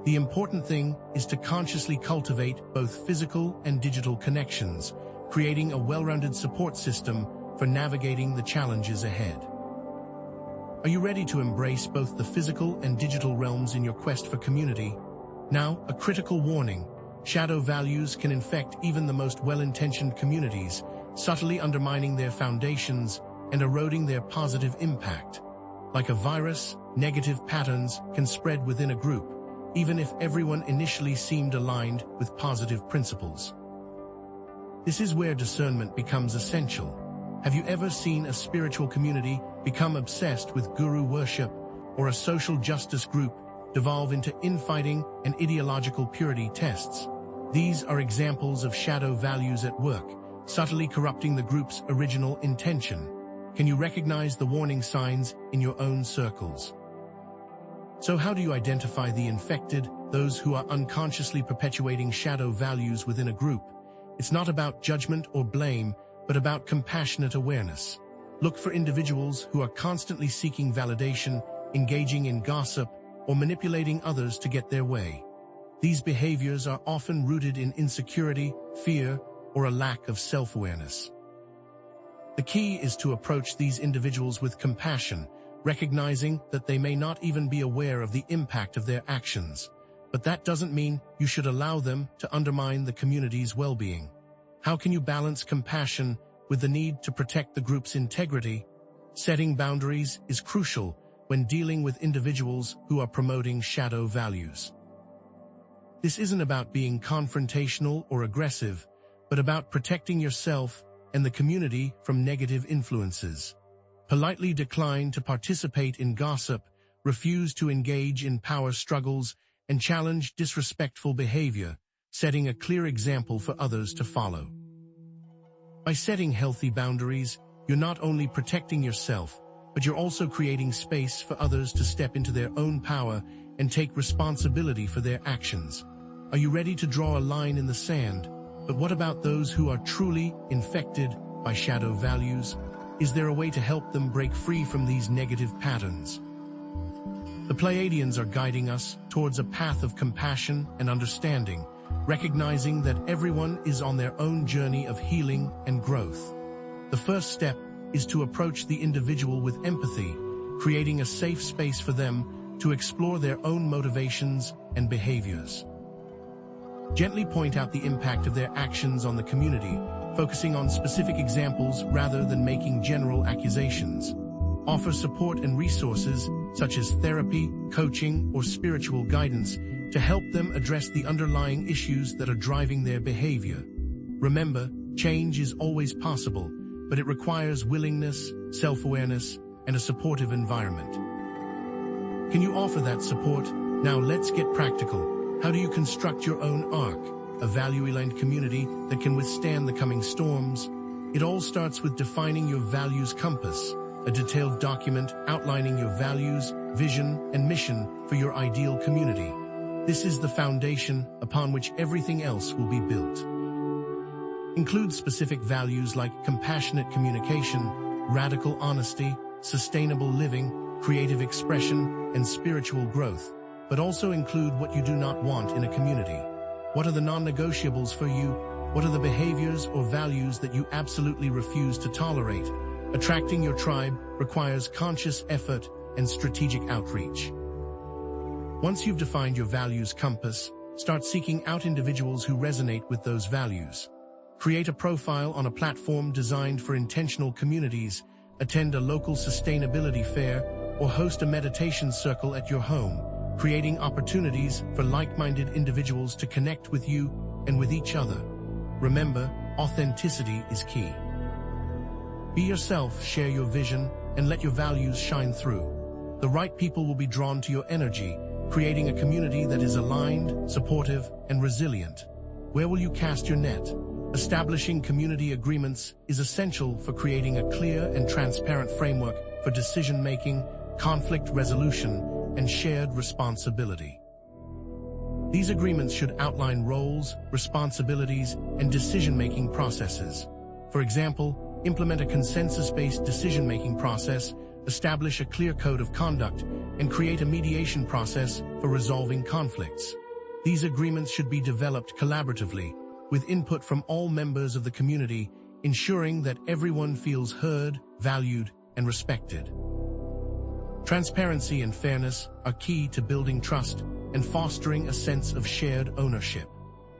The important thing is to consciously cultivate both physical and digital connections, creating a well-rounded support system for navigating the challenges ahead. Are you ready to embrace both the physical and digital realms in your quest for community? Now, a critical warning: shadow values can infect even the most well-intentioned communities, subtly undermining their foundations and eroding their positive impact. Like a virus, negative patterns can spread within a group, even if everyone initially seemed aligned with positive principles. This is where discernment becomes essential. Have you ever seen a spiritual community become obsessed with guru worship, or a social justice group devolve into infighting and ideological purity tests? These are examples of shadow values at work, subtly corrupting the group's original intention. Can you recognize the warning signs in your own circles? So how do you identify the infected, those who are unconsciously perpetuating shadow values within a group? It's not about judgment or blame, but about compassionate awareness. Look for individuals who are constantly seeking validation, engaging in gossip, or manipulating others to get their way. These behaviors are often rooted in insecurity, fear, or a lack of self-awareness. The key is to approach these individuals with compassion, recognizing that they may not even be aware of the impact of their actions. But that doesn't mean you should allow them to undermine the community's well-being. How can you balance compassion with the need to protect the group's integrity? Setting boundaries is crucial when dealing with individuals who are promoting shadow values. This isn't about being confrontational or aggressive, but about protecting yourself and the community from negative influences. Politely decline to participate in gossip, refuse to engage in power struggles, and challenge disrespectful behavior, setting a clear example for others to follow. By setting healthy boundaries, you're not only protecting yourself, but you're also creating space for others to step into their own power and take responsibility for their actions. Are you ready to draw a line in the sand? But what about those who are truly infected by shadow values? Is there a way to help them break free from these negative patterns? The Pleiadians are guiding us towards a path of compassion and understanding, recognizing that everyone is on their own journey of healing and growth. The first step is to approach the individual with empathy, creating a safe space for them to explore their own motivations and behaviors. Gently point out the impact of their actions on the community, focusing on specific examples rather than making general accusations. Offer support and resources, such as therapy, coaching, or spiritual guidance, to help them address the underlying issues that are driving their behavior. Remember, change is always possible, but it requires willingness, self-awareness, and a supportive environment. Can you offer that support? Now let's get practical. How do you construct your own arc, a value-aligned community that can withstand the coming storms? It all starts with defining your values compass, a detailed document outlining your values, vision, and mission for your ideal community. This is the foundation upon which everything else will be built. Include specific values like compassionate communication, radical honesty, sustainable living, creative expression, and spiritual growth, but also include what you do not want in a community. What are the non-negotiables for you? What are the behaviors or values that you absolutely refuse to tolerate? Attracting your tribe requires conscious effort and strategic outreach. Once you've defined your values compass, start seeking out individuals who resonate with those values. Create a profile on a platform designed for intentional communities, attend a local sustainability fair, or host a meditation circle at your home, creating opportunities for like-minded individuals to connect with you and with each other. Remember, authenticity is key. Be yourself, share your vision, and let your values shine through. The right people will be drawn to your energy, creating a community that is aligned, supportive, and resilient. Where will you cast your net? Establishing community agreements is essential for creating a clear and transparent framework for decision-making, conflict resolution, and shared responsibility. These agreements should outline roles, responsibilities, and decision-making processes. For example, implement a consensus-based decision-making process, establish a clear code of conduct, and create a mediation process for resolving conflicts. These agreements should be developed collaboratively, with input from all members of the community, ensuring that everyone feels heard, valued, and respected. Transparency and fairness are key to building trust and fostering a sense of shared ownership.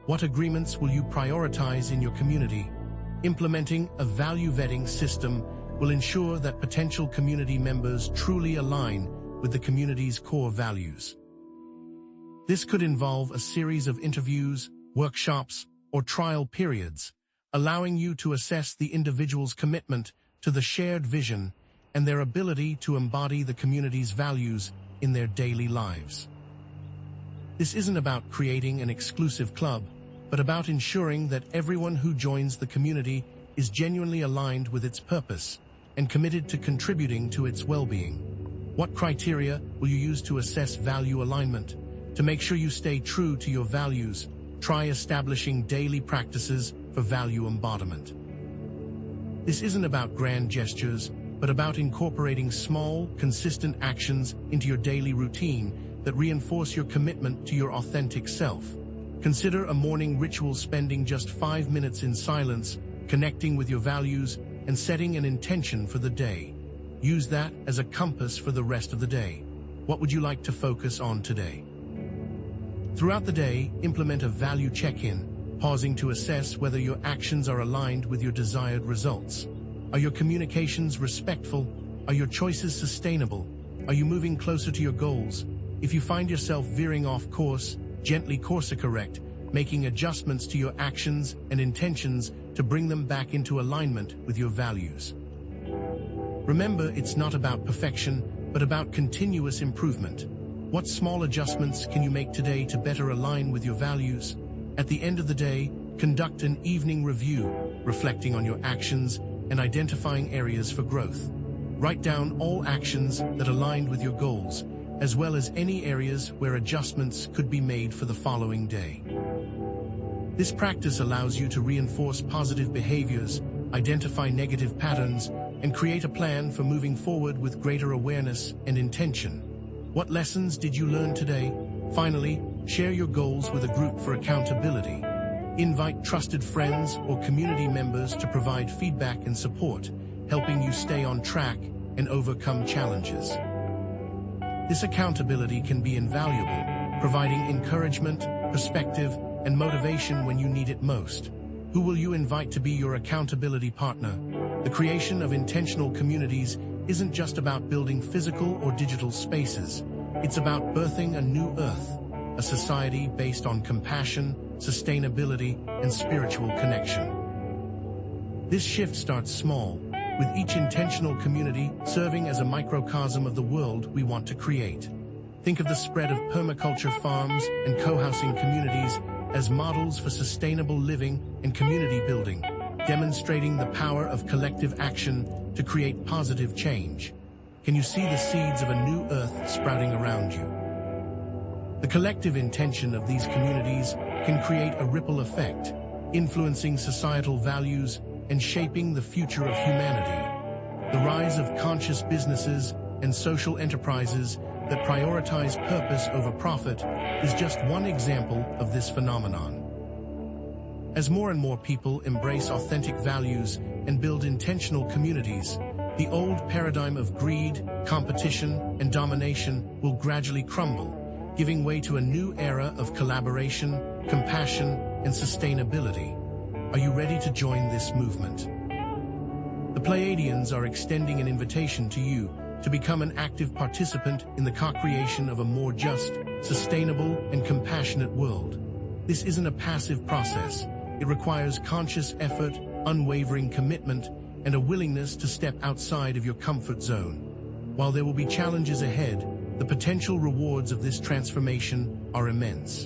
What agreements will you prioritize in your community? Implementing a value vetting system will ensure that potential community members truly align with the community's core values. This could involve a series of interviews, workshops, or trial periods, allowing you to assess the individual's commitment to the shared vision and their ability to embody the community's values in their daily lives. This isn't about creating an exclusive club, but about ensuring that everyone who joins the community is genuinely aligned with its purpose and committed to contributing to its well-being. What criteria will you use to assess value alignment? To make sure you stay true to your values, try establishing daily practices for value embodiment. This isn't about grand gestures, but about incorporating small, consistent actions into your daily routine that reinforce your commitment to your authentic self. Consider a morning ritual, spending just 5 minutes in silence, connecting with your values, and setting an intention for the day. Use that as a compass for the rest of the day. What would you like to focus on today? Throughout the day, implement a value check-in, pausing to assess whether your actions are aligned with your desired results. Are your communications respectful? Are your choices sustainable? Are you moving closer to your goals? If you find yourself veering off course, gently course correct, making adjustments to your actions and intentions to bring them back into alignment with your values. Remember, it's not about perfection, but about continuous improvement. What small adjustments can you make today to better align with your values? At the end of the day, conduct an evening review, reflecting on your actions and identifying areas for growth. Write down all actions that aligned with your goals, as well as any areas where adjustments could be made for the following day. This practice allows you to reinforce positive behaviors, identify negative patterns, and create a plan for moving forward with greater awareness and intention. What lessons did you learn today? Finally, share your goals with a group for accountability. Invite trusted friends or community members to provide feedback and support, helping you stay on track and overcome challenges. This accountability can be invaluable, providing encouragement, perspective, and motivation when you need it most. Who will you invite to be your accountability partner? The creation of intentional communities isn't just about building physical or digital spaces. It's about birthing a new earth, a society based on compassion, sustainability, and spiritual connection. This shift starts small, with each intentional community serving as a microcosm of the world we want to create. Think of the spread of permaculture farms and co-housing communities as models for sustainable living and community building, demonstrating the power of collective action to create positive change. Can you see the seeds of a new earth sprouting around you? The collective intention of these communities can create a ripple effect, influencing societal values and shaping the future of humanity. The rise of conscious businesses and social enterprises that prioritize purpose over profit is just one example of this phenomenon. As more and more people embrace authentic values and build intentional communities, the old paradigm of greed, competition, and domination will gradually crumble, giving way to a new era of collaboration, compassion, and sustainability. Are you ready to join this movement? The Pleiadians are extending an invitation to you to become an active participant in the co-creation of a more just, sustainable, and compassionate world. This isn't a passive process. It requires conscious effort, unwavering commitment, and a willingness to step outside of your comfort zone. While there will be challenges ahead, the potential rewards of this transformation are immense.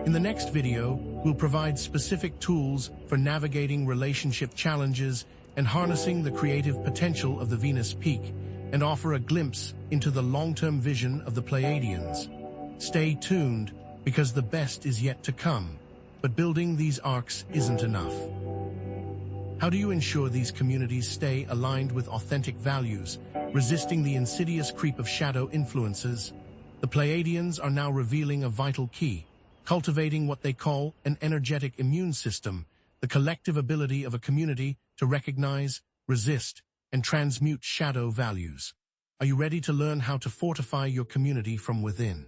In the next video, we'll provide specific tools for navigating relationship challenges and harnessing the creative potential of the Venus peak, and offer a glimpse into the long-term vision of the Pleiadians. Stay tuned, because the best is yet to come. But building these arcs isn't enough. How do you ensure these communities stay aligned with authentic values, resisting the insidious creep of shadow influences? The Pleiadians are now revealing a vital key: cultivating what they call an energetic immune system, the collective ability of a community to recognize, resist, and transmute shadow values. Are you ready to learn how to fortify your community from within?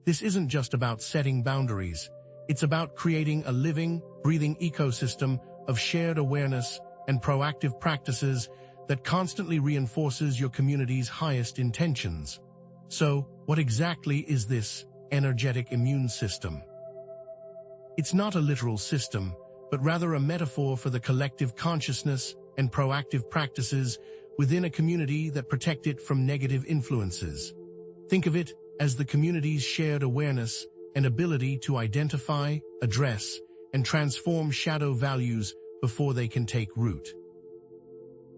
This isn't just about setting boundaries. It's about creating a living, breathing ecosystem of shared awareness and proactive practices that constantly reinforces your community's highest intentions. So, what exactly is this energetic immune system? It's not a literal system, but rather a metaphor for the collective consciousness and proactive practices within a community that protect it from negative influences. Think of it as the community's shared awareness and ability to identify, address, and transform shadow values before they can take root.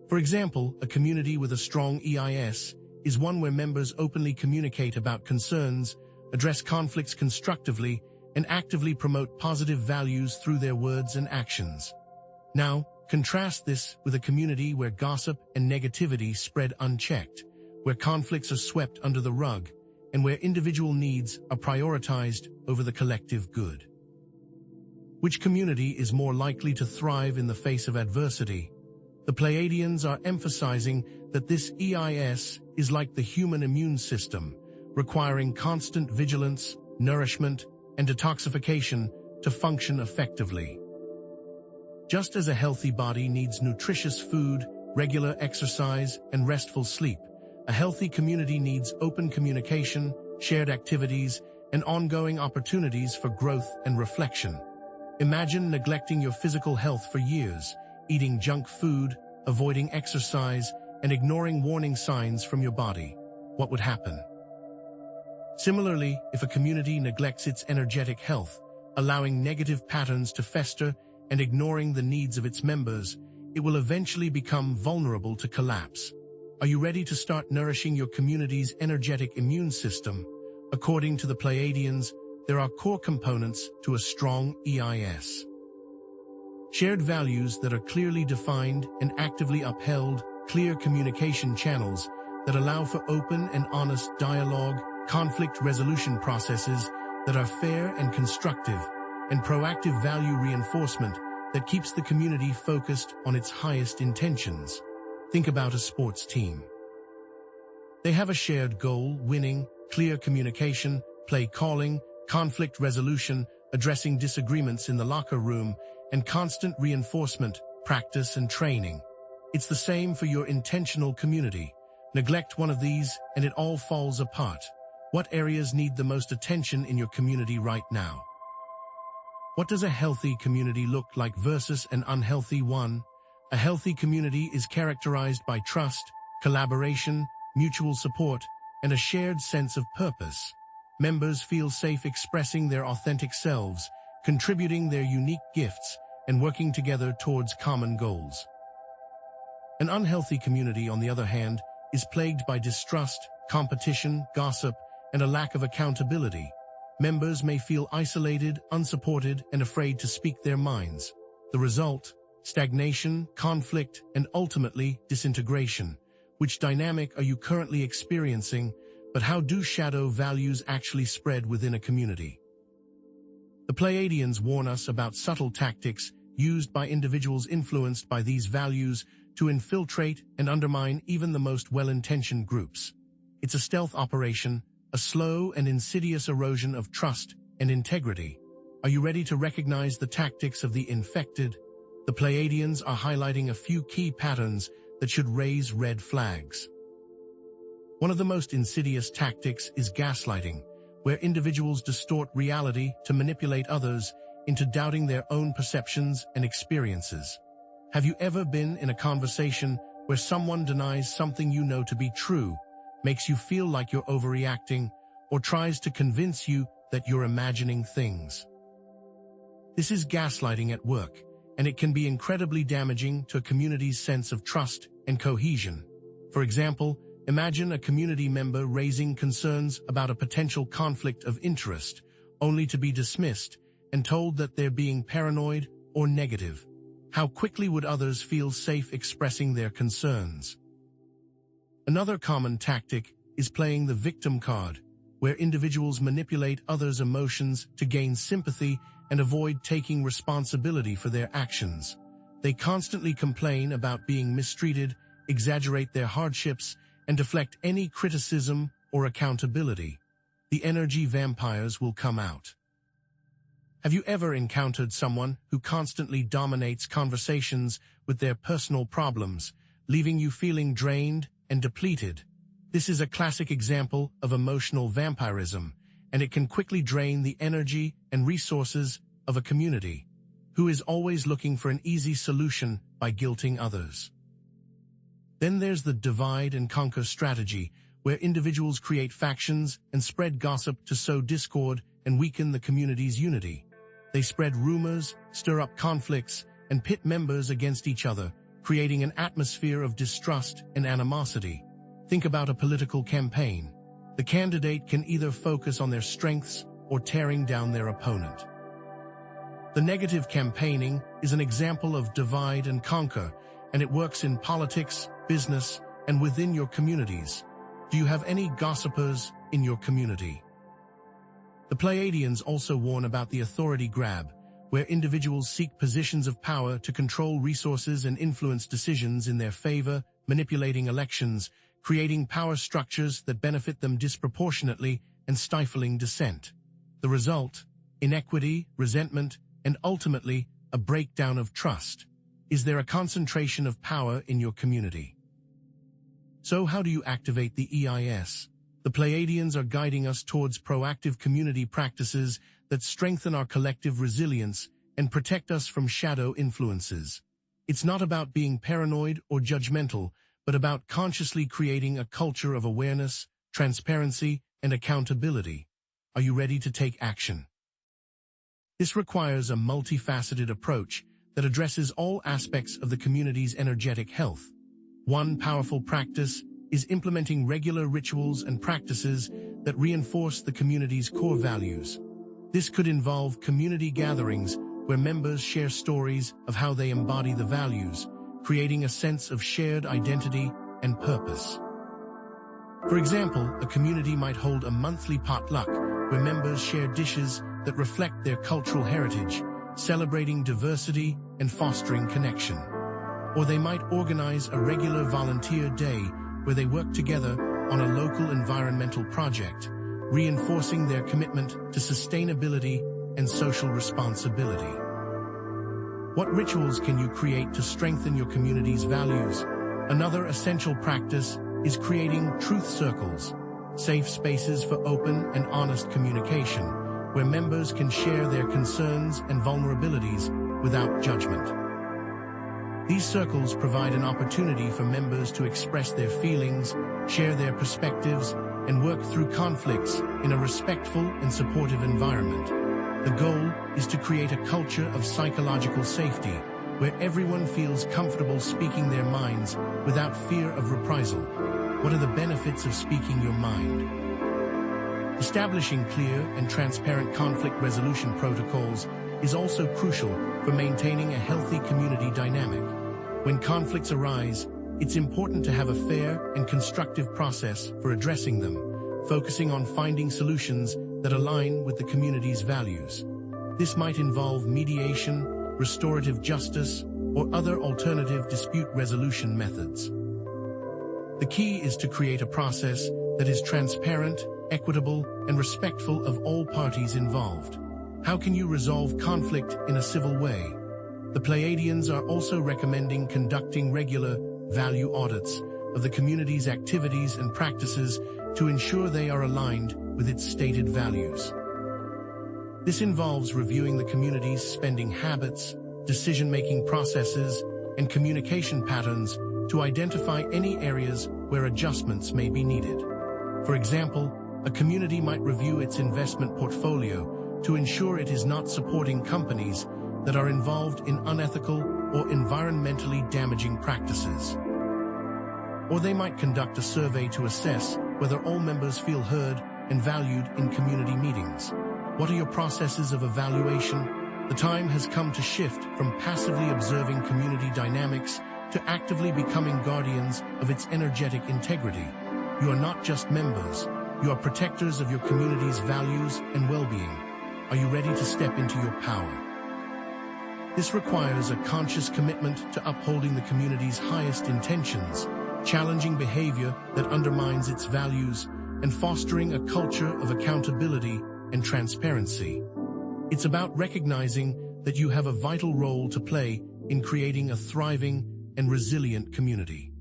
For example, a community with a strong EIS is one where members openly communicate about concerns, address conflicts constructively, and actively promote positive values through their words and actions. Now, contrast this with a community where gossip and negativity spread unchecked, where conflicts are swept under the rug, and where individual needs are prioritized over the collective good. Which community is more likely to thrive in the face of adversity? The Pleiadians are emphasizing that this EIS is like the human immune system, requiring constant vigilance, nourishment, and detoxification to function effectively. Just as a healthy body needs nutritious food, regular exercise, and restful sleep, a healthy community needs open communication, shared activities, and ongoing opportunities for growth and reflection. Imagine neglecting your physical health for years, eating junk food, avoiding exercise, and ignoring warning signs from your body. What would happen? Similarly, if a community neglects its energetic health, allowing negative patterns to fester and ignoring the needs of its members, it will eventually become vulnerable to collapse. Are you ready to start nourishing your community's energetic immune system? According to the Pleiadians, there are core components to a strong EIS. Shared values that are clearly defined and actively upheld, clear communication channels that allow for open and honest dialogue, conflict resolution processes that are fair and constructive, and proactive value reinforcement that keeps the community focused on its highest intentions. Think about a sports team. They have a shared goal: winning, clear communication, play calling, conflict resolution, addressing disagreements in the locker room, and constant reinforcement, practice and training. It's the same for your intentional community. Neglect one of these and it all falls apart. What areas need the most attention in your community right now? What does a healthy community look like versus an unhealthy one? A healthy community is characterized by trust, collaboration, mutual support, and a shared sense of purpose. Members feel safe expressing their authentic selves, contributing their unique gifts, and working together towards common goals. An unhealthy community, on the other hand, is plagued by distrust, competition, gossip, and a lack of accountability. Members may feel isolated, unsupported, and afraid to speak their minds. The result: stagnation, conflict, and ultimately disintegration. Which dynamic are you currently experiencing, but how do shadow values actually spread within a community? The Pleiadians warn us about subtle tactics used by individuals influenced by these values to infiltrate and undermine even the most well-intentioned groups. It's a stealth operation, a slow and insidious erosion of trust and integrity. Are you ready to recognize the tactics of the infected? The Pleiadians are highlighting a few key patterns that should raise red flags. One of the most insidious tactics is gaslighting, where individuals distort reality to manipulate others into doubting their own perceptions and experiences. Have you ever been in a conversation where someone denies something you know to be true, makes you feel like you're overreacting, or tries to convince you that you're imagining things? This is gaslighting at work, and it can be incredibly damaging to a community's sense of trust and cohesion. For example, imagine a community member raising concerns about a potential conflict of interest, only to be dismissed and told that they're being paranoid or negative. How quickly would others feel safe expressing their concerns? Another common tactic is playing the victim card, where individuals manipulate others' emotions to gain sympathy and avoid taking responsibility for their actions. They constantly complain about being mistreated, exaggerate their hardships, and deflect any criticism or accountability. The energy vampires will come out. Have you ever encountered someone who constantly dominates conversations with their personal problems, leaving you feeling drained and depleted? This is a classic example of emotional vampirism, and it can quickly drain the energy and resources of a community who is always looking for an easy solution by guilting others. Then there's the divide and conquer strategy, where individuals create factions and spread gossip to sow discord and weaken the community's unity. They spread rumors, stir up conflicts, and pit members against each other, creating an atmosphere of distrust and animosity. Think about a political campaign. The candidate can either focus on their strengths or tearing down their opponent. The negative campaigning is an example of divide and conquer, and it works in politics, business, and within your communities. Do you have any gossipers in your community? The Pleiadians also warn about the authority grab, where individuals seek positions of power to control resources and influence decisions in their favor, manipulating elections, creating power structures that benefit them disproportionately, and stifling dissent. The result: inequity, resentment, and ultimately, a breakdown of trust. Is there a concentration of power in your community? So how do you activate the EIS? The Pleiadians are guiding us towards proactive community practices that strengthen our collective resilience and protect us from shadow influences. It's not about being paranoid or judgmental, but about consciously creating a culture of awareness, transparency, and accountability. Are you ready to take action? This requires a multifaceted approach that addresses all aspects of the community's energetic health. One powerful practice is implementing regular rituals and practices that reinforce the community's core values. This could involve community gatherings where members share stories of how they embody the values, creating a sense of shared identity and purpose. For example, a community might hold a monthly potluck where members share dishes that reflect their cultural heritage, celebrating diversity and fostering connection. Or they might organize a regular volunteer day where they work together on a local environmental project, reinforcing their commitment to sustainability and social responsibility. What rituals can you create to strengthen your community's values? Another essential practice is creating truth circles, safe spaces for open and honest communication, where members can share their concerns and vulnerabilities without judgment. These circles provide an opportunity for members to express their feelings, share their perspectives, and work through conflicts in a respectful and supportive environment. The goal is to create a culture of psychological safety, where everyone feels comfortable speaking their minds without fear of reprisal. What are the benefits of speaking your mind? Establishing clear and transparent conflict resolution protocols is also crucial for maintaining a healthy community dynamic. When conflicts arise, it's important to have a fair and constructive process for addressing them, focusing on finding solutions that align with the community's values. This might involve mediation, restorative justice, or other alternative dispute resolution methods. The key is to create a process that is transparent, equitable, and respectful of all parties involved. How can you resolve conflict in a civil way? The Pleiadians are also recommending conducting regular value audits of the community's activities and practices to ensure they are aligned with its stated values. This involves reviewing the community's spending habits, decision-making processes, and communication patterns to identify any areas where adjustments may be needed. For example, a community might review its investment portfolio to ensure it is not supporting companies that are involved in unethical or environmentally damaging practices. Or they might conduct a survey to assess whether all members feel heard and valued in community meetings. What are your processes of evaluation? The time has come to shift from passively observing community dynamics to actively becoming guardians of its energetic integrity. You are not just members, you are protectors of your community's values and well-being. Are you ready to step into your power? This requires a conscious commitment to upholding the community's highest intentions, challenging behavior that undermines its values, and fostering a culture of accountability and transparency. It's about recognizing that you have a vital role to play in creating a thriving and resilient community.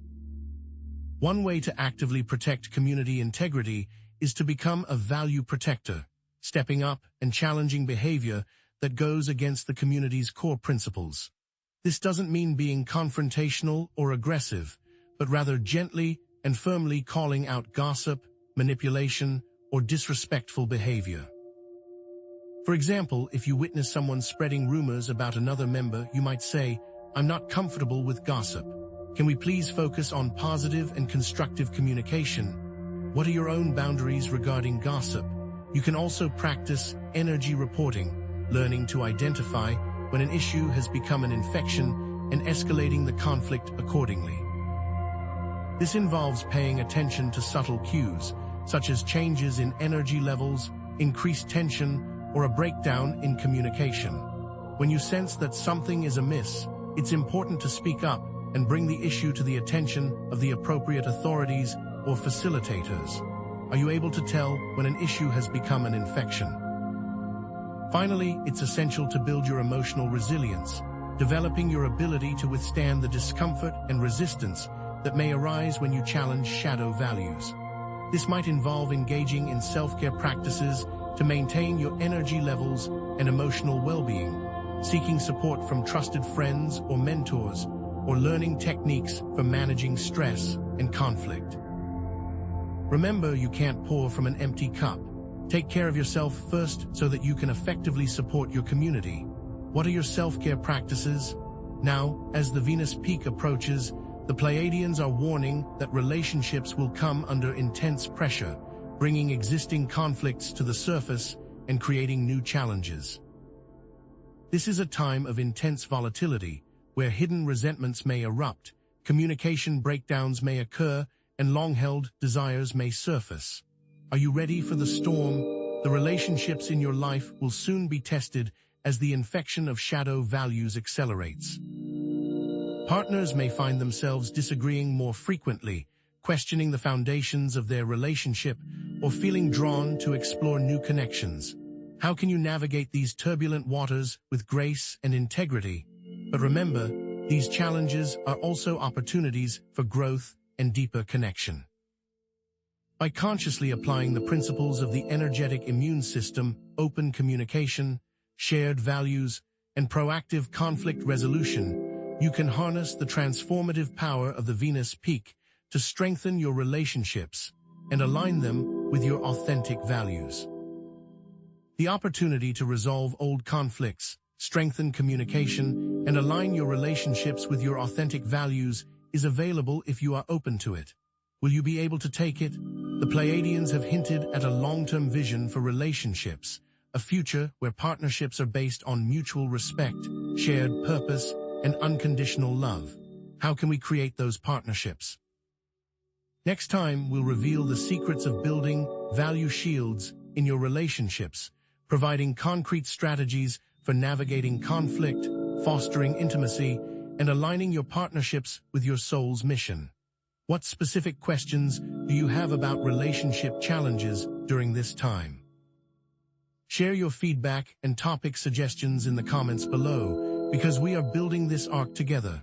One way to actively protect community integrity is to become a value protector, stepping up and challenging behavior that goes against the community's core principles. This doesn't mean being confrontational or aggressive, but rather gently and firmly calling out gossip, manipulation, or disrespectful behavior. For example, if you witness someone spreading rumors about another member, you might say, "I'm not comfortable with gossip. Can we please focus on positive and constructive communication?" What are your own boundaries regarding gossip? You can also practice energy reporting, learning to identify when an issue has become an infection and escalating the conflict accordingly. This involves paying attention to subtle cues, such as changes in energy levels, increased tension, or a breakdown in communication. When you sense that something is amiss, it's important to speak up and bring the issue to the attention of the appropriate authorities or facilitators. Are you able to tell when an issue has become an infection? Finally, it's essential to build your emotional resilience, developing your ability to withstand the discomfort and resistance that may arise when you challenge shadow values. This might involve engaging in self-care practices to maintain your energy levels and emotional well-being, seeking support from trusted friends or mentors, or learning techniques for managing stress and conflict. Remember, you can't pour from an empty cup. Take care of yourself first so that you can effectively support your community. What are your self-care practices? Now, as the Venus peak approaches, the Pleiadians are warning that relationships will come under intense pressure, bringing existing conflicts to the surface and creating new challenges. This is a time of intense volatility, where hidden resentments may erupt, communication breakdowns may occur, and long-held desires may surface. Are you ready for the storm? The relationships in your life will soon be tested as the infection of shadow values accelerates. Partners may find themselves disagreeing more frequently, questioning the foundations of their relationship, or feeling drawn to explore new connections. How can you navigate these turbulent waters with grace and integrity? But remember, these challenges are also opportunities for growth and deeper connection. By consciously applying the principles of the energetic immune system, open communication, shared values, and proactive conflict resolution, you can harness the transformative power of the Venus peak to strengthen your relationships and align them with your authentic values. The opportunity to resolve old conflicts, strengthen communication, and align your relationships with your authentic values is available if you are open to it. Will you be able to take it? The Pleiadians have hinted at a long-term vision for relationships, a future where partnerships are based on mutual respect, shared purpose, and unconditional love. How can we create those partnerships? Next time, we'll reveal the secrets of building value shields in your relationships, providing concrete strategies for navigating conflict, fostering intimacy, and aligning your partnerships with your soul's mission. What specific questions do you have about relationship challenges during this time? Share your feedback and topic suggestions in the comments below, because we are building this arc together.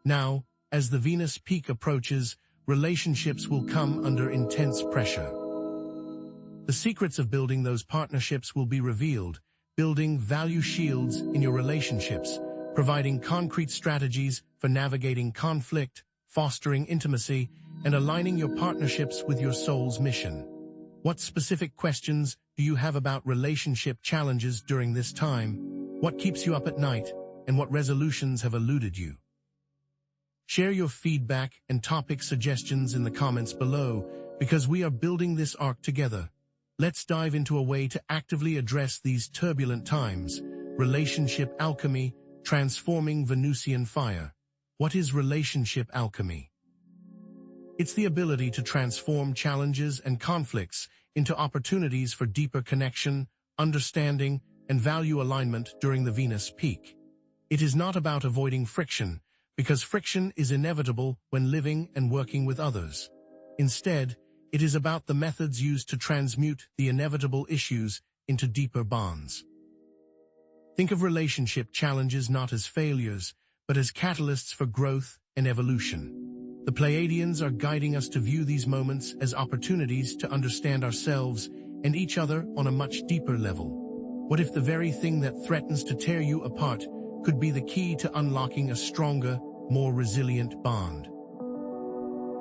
Now, as the Venus peak approaches, relationships will come under intense pressure. The secrets of building those partnerships will be revealed, building value shields in your relationships, providing concrete strategies for for navigating conflict, fostering intimacy, and aligning your partnerships with your soul's mission. What specific questions do you have about relationship challenges during this time? What keeps you up at night, and what resolutions have eluded you? Share your feedback and topic suggestions in the comments below, because we are building this arc together. Let's dive into a way to actively address these turbulent times. Relationship alchemy, transforming Venusian fire. What is relationship alchemy? It's the ability to transform challenges and conflicts into opportunities for deeper connection, understanding, and value alignment during the Venus peak. It is not about avoiding friction, because friction is inevitable when living and working with others. Instead, it is about the methods used to transmute the inevitable issues into deeper bonds. Think of relationship challenges not as failures, but as catalysts for growth and evolution. The Pleiadians are guiding us to view these moments as opportunities to understand ourselves and each other on a much deeper level. What if the very thing that threatens to tear you apart could be the key to unlocking a stronger, more resilient bond?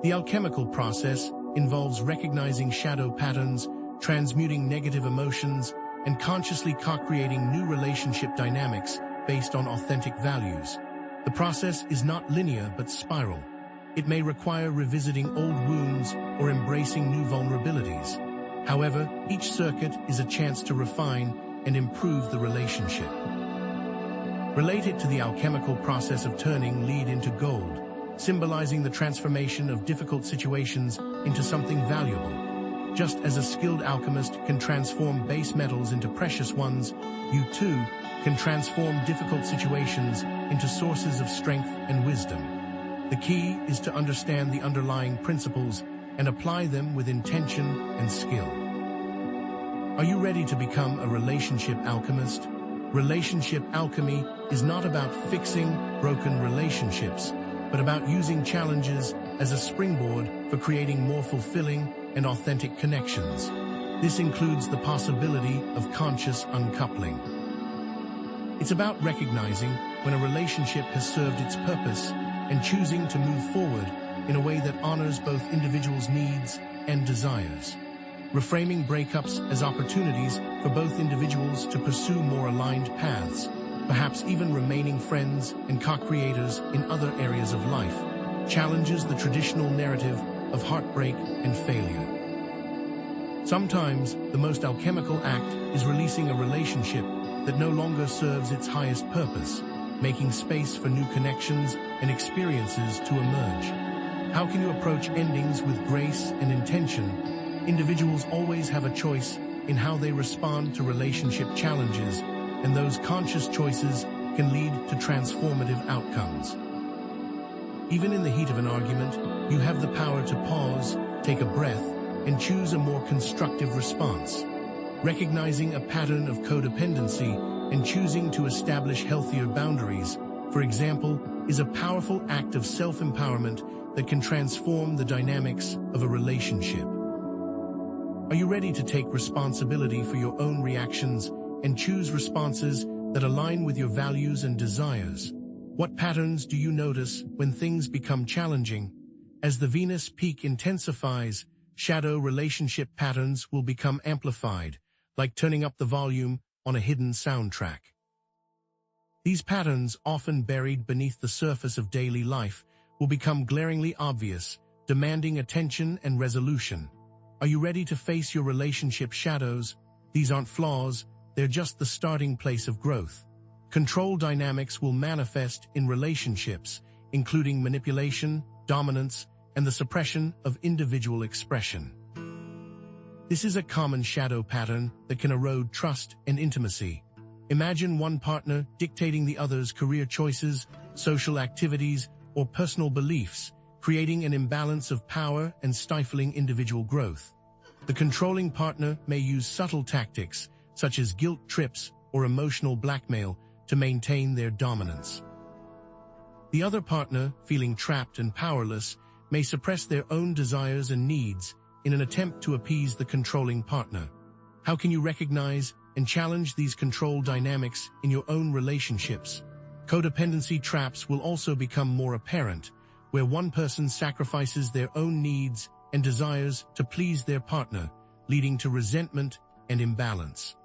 The alchemical process involves recognizing shadow patterns, transmuting negative emotions, and consciously co-creating new relationship dynamics based on authentic values. The process is not linear but spiral. It may require revisiting old wounds or embracing new vulnerabilities. However, each circuit is a chance to refine and improve the relationship. Relate it to the alchemical process of turning lead into gold, symbolizing the transformation of difficult situations into something valuable. Just as a skilled alchemist can transform base metals into precious ones, you too can transform difficult situations into sources of strength and wisdom. The key is to understand the underlying principles and apply them with intention and skill. Are you ready to become a relationship alchemist? Relationship alchemy is not about fixing broken relationships, but about using challenges as a springboard for creating more fulfilling and authentic connections. This includes the possibility of conscious uncoupling. It's about recognizing when a relationship has served its purpose and choosing to move forward in a way that honors both individuals' needs and desires. Reframing breakups as opportunities for both individuals to pursue more aligned paths, perhaps even remaining friends and co-creators in other areas of life, challenges the traditional narrative of heartbreak and failure. Sometimes, the most alchemical act is releasing a relationship that no longer serves its highest purpose, making space for new connections and experiences to emerge. How can you approach endings with grace and intention? Individuals always have a choice in how they respond to relationship challenges, and those conscious choices can lead to transformative outcomes. Even in the heat of an argument, you have the power to pause, take a breath, and choose a more constructive response. Recognizing a pattern of codependency and choosing to establish healthier boundaries, for example, is a powerful act of self-empowerment that can transform the dynamics of a relationship. Are you ready to take responsibility for your own reactions and choose responses that align with your values and desires? What patterns do you notice when things become challenging? As the Venus peak intensifies, shadow relationship patterns will become amplified, like turning up the volume on a hidden soundtrack. These patterns, often buried beneath the surface of daily life, will become glaringly obvious, demanding attention and resolution. Are you ready to face your relationship shadows? These aren't flaws, they're just the starting place of growth. Control dynamics will manifest in relationships, including manipulation, dominance, and the suppression of individual expression. This is a common shadow pattern that can erode trust and intimacy. Imagine one partner dictating the other's career choices, social activities, or personal beliefs, creating an imbalance of power and stifling individual growth. The controlling partner may use subtle tactics, such as guilt trips or emotional blackmail, to maintain their dominance. The other partner, feeling trapped and powerless, may suppress their own desires and needs in an attempt to appease the controlling partner. How can you recognize and challenge these control dynamics in your own relationships? Codependency traps will also become more apparent, where one person sacrifices their own needs and desires to please their partner, leading to resentment and imbalance.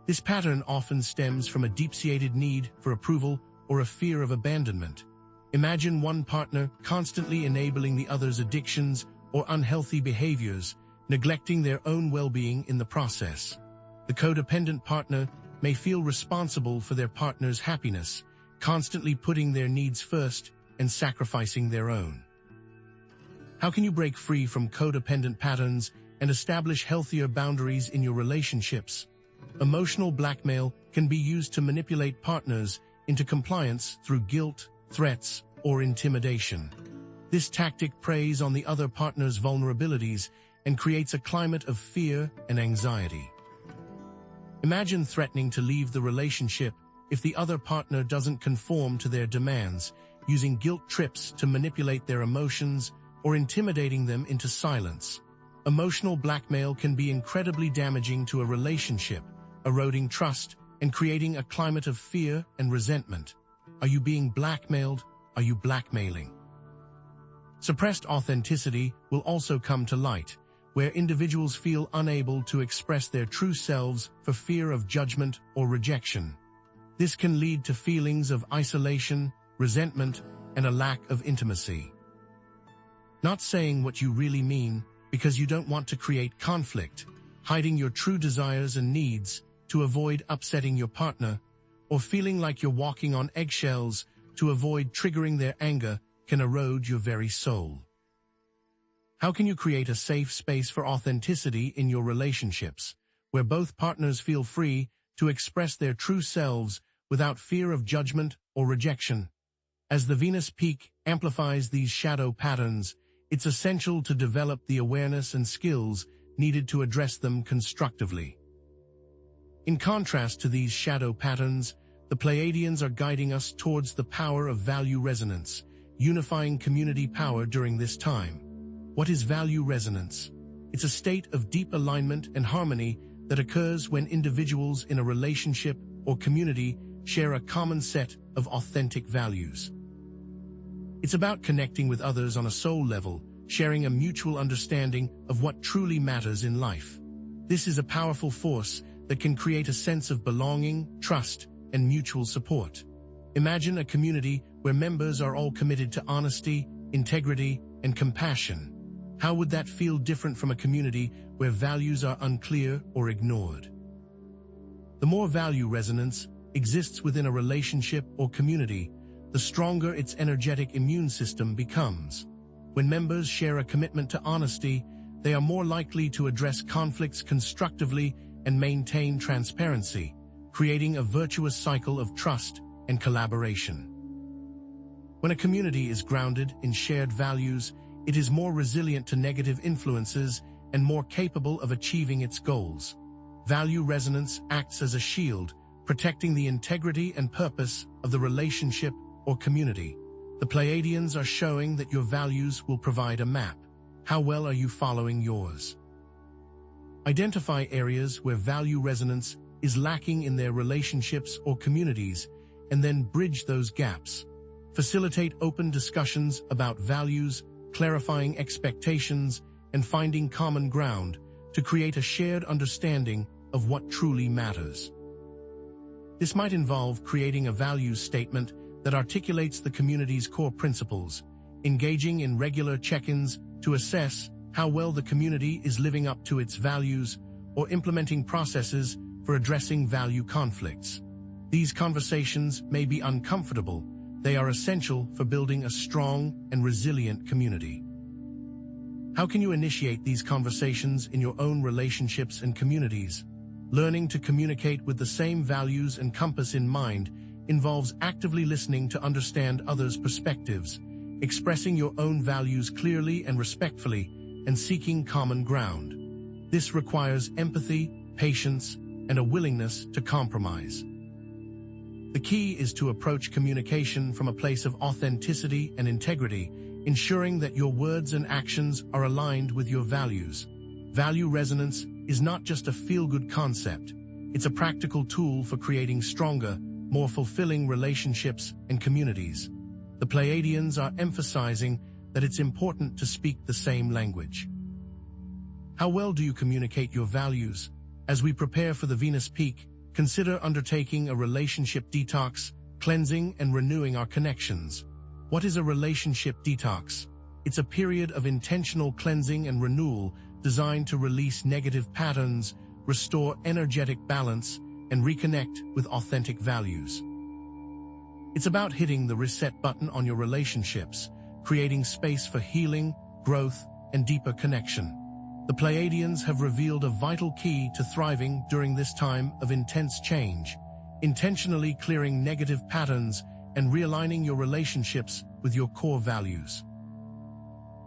This pattern often stems from a deep-seated need for approval or a fear of abandonment. Imagine one partner constantly enabling the other's addictions or unhealthy behaviors, neglecting their own well-being in the process. The codependent partner may feel responsible for their partner's happiness, constantly putting their needs first and sacrificing their own. How can you break free from codependent patterns and establish healthier boundaries in your relationships? Emotional blackmail can be used to manipulate partners into compliance through guilt, threats, or intimidation. This tactic preys on the other partner's vulnerabilities and creates a climate of fear and anxiety. Imagine threatening to leave the relationship if the other partner doesn't conform to their demands, using guilt trips to manipulate their emotions or intimidating them into silence. Emotional blackmail can be incredibly damaging to a relationship, eroding trust and creating a climate of fear and resentment. Are you being blackmailed? Are you blackmailing? Suppressed authenticity will also come to light, where individuals feel unable to express their true selves for fear of judgment or rejection. This can lead to feelings of isolation, resentment, and a lack of intimacy. Not saying what you really mean because you don't want to create conflict, hiding your true desires and needs to avoid upsetting your partner, or feeling like you're walking on eggshells to avoid triggering their anger can erode your very soul. How can you create a safe space for authenticity in your relationships, where both partners feel free to express their true selves without fear of judgment or rejection? As the Venus peak amplifies these shadow patterns, it's essential to develop the awareness and skills needed to address them constructively. In contrast to these shadow patterns, the Pleiadians are guiding us towards the power of value resonance, unifying community power during this time. What is value resonance? It's a state of deep alignment and harmony that occurs when individuals in a relationship or community share a common set of authentic values. It's about connecting with others on a soul level, sharing a mutual understanding of what truly matters in life. This is a powerful force that can create a sense of belonging, trust, and mutual support. Imagine a community where members are all committed to honesty, integrity, and compassion. How would that feel different from a community where values are unclear or ignored? The more value resonance exists within a relationship or community, the stronger its energetic immune system becomes. When members share a commitment to honesty, they are more likely to address conflicts constructively and maintain transparency, creating a virtuous cycle of trust and collaboration. When a community is grounded in shared values, it is more resilient to negative influences and more capable of achieving its goals. Value resonance acts as a shield, protecting the integrity and purpose of the relationship or community. The Pleiadians are showing that your values will provide a map. How well are you following yours? Identify areas where value resonance is lacking in their relationships or communities, and then bridge those gaps. Facilitate open discussions about values, clarifying expectations, and finding common ground to create a shared understanding of what truly matters. This might involve creating a values statement that articulates the community's core principles, engaging in regular check-ins to assess how well the community is living up to its values, or implementing processes for addressing value conflicts. These conversations may be uncomfortable. They are essential for building a strong and resilient community. How can you initiate these conversations in your own relationships and communities? Learning to communicate with the same values and compass in mind involves actively listening to understand others' perspectives, expressing your own values clearly and respectfully, and seeking common ground. This requires empathy, patience, and a willingness to compromise. The key is to approach communication from a place of authenticity and integrity, ensuring that your words and actions are aligned with your values. Value resonance is not just a feel-good concept. It's a practical tool for creating stronger, more fulfilling relationships and communities. The Pleiadians are emphasizing that it's important to speak the same language. How well do you communicate your values? As we prepare for the Venus peak, consider undertaking a relationship detox, cleansing and renewing our connections. What is a relationship detox? It's a period of intentional cleansing and renewal designed to release negative patterns, restore energetic balance, and reconnect with authentic values. It's about hitting the reset button on your relationships, creating space for healing, growth, and deeper connection. The Pleiadians have revealed a vital key to thriving during this time of intense change, intentionally clearing negative patterns and realigning your relationships with your core values.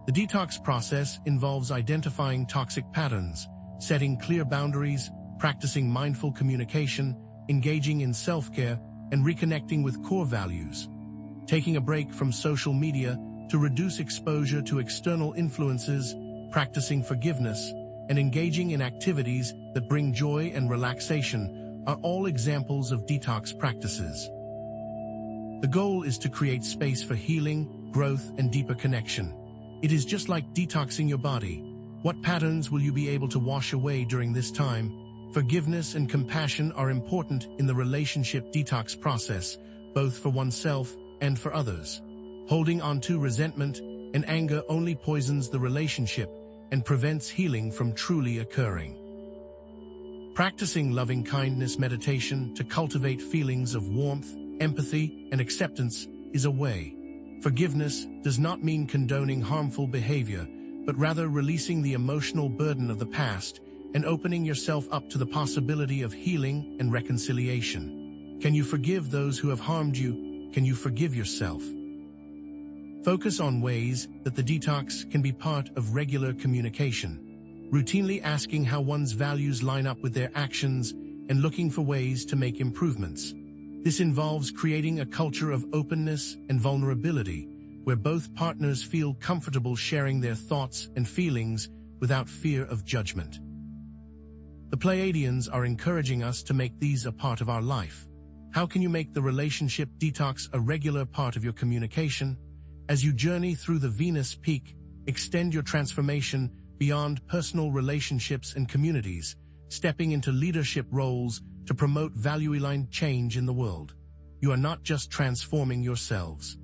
The detox process involves identifying toxic patterns, setting clear boundaries, practicing mindful communication, engaging in self-care, and reconnecting with core values. Taking a break from social media to reduce exposure to external influences, practicing forgiveness, and engaging in activities that bring joy and relaxation are all examples of detox practices. The goal is to create space for healing, growth, and deeper connection. It is just like detoxing your body. What patterns will you be able to wash away during this time? Forgiveness and compassion are important in the relationship detox process, both for oneself and for others. Holding on to resentment and anger only poisons the relationship and prevents healing from truly occurring. Practicing loving-kindness meditation to cultivate feelings of warmth, empathy, and acceptance is a way. Forgiveness does not mean condoning harmful behavior, but rather releasing the emotional burden of the past and opening yourself up to the possibility of healing and reconciliation. Can you forgive those who have harmed you? Can you forgive yourself? Focus on ways that the detox can be part of regular communication. Routinely asking how one's values line up with their actions and looking for ways to make improvements. This involves creating a culture of openness and vulnerability, where both partners feel comfortable sharing their thoughts and feelings without fear of judgment. The Pleiadians are encouraging us to make these a part of our life. How can you make the relationship detox a regular part of your communication? As you journey through the Venus peak, extend your transformation beyond personal relationships and communities, stepping into leadership roles to promote value-aligned change in the world. You are not just transforming yourselves.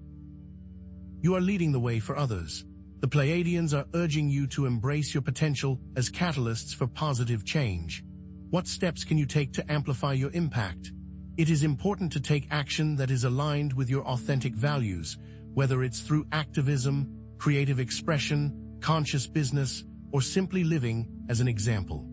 You are leading the way for others. The Pleiadians are urging you to embrace your potential as catalysts for positive change. What steps can you take to amplify your impact? It is important to take action that is aligned with your authentic values, whether it's through activism, creative expression, conscious business, or simply living as an example.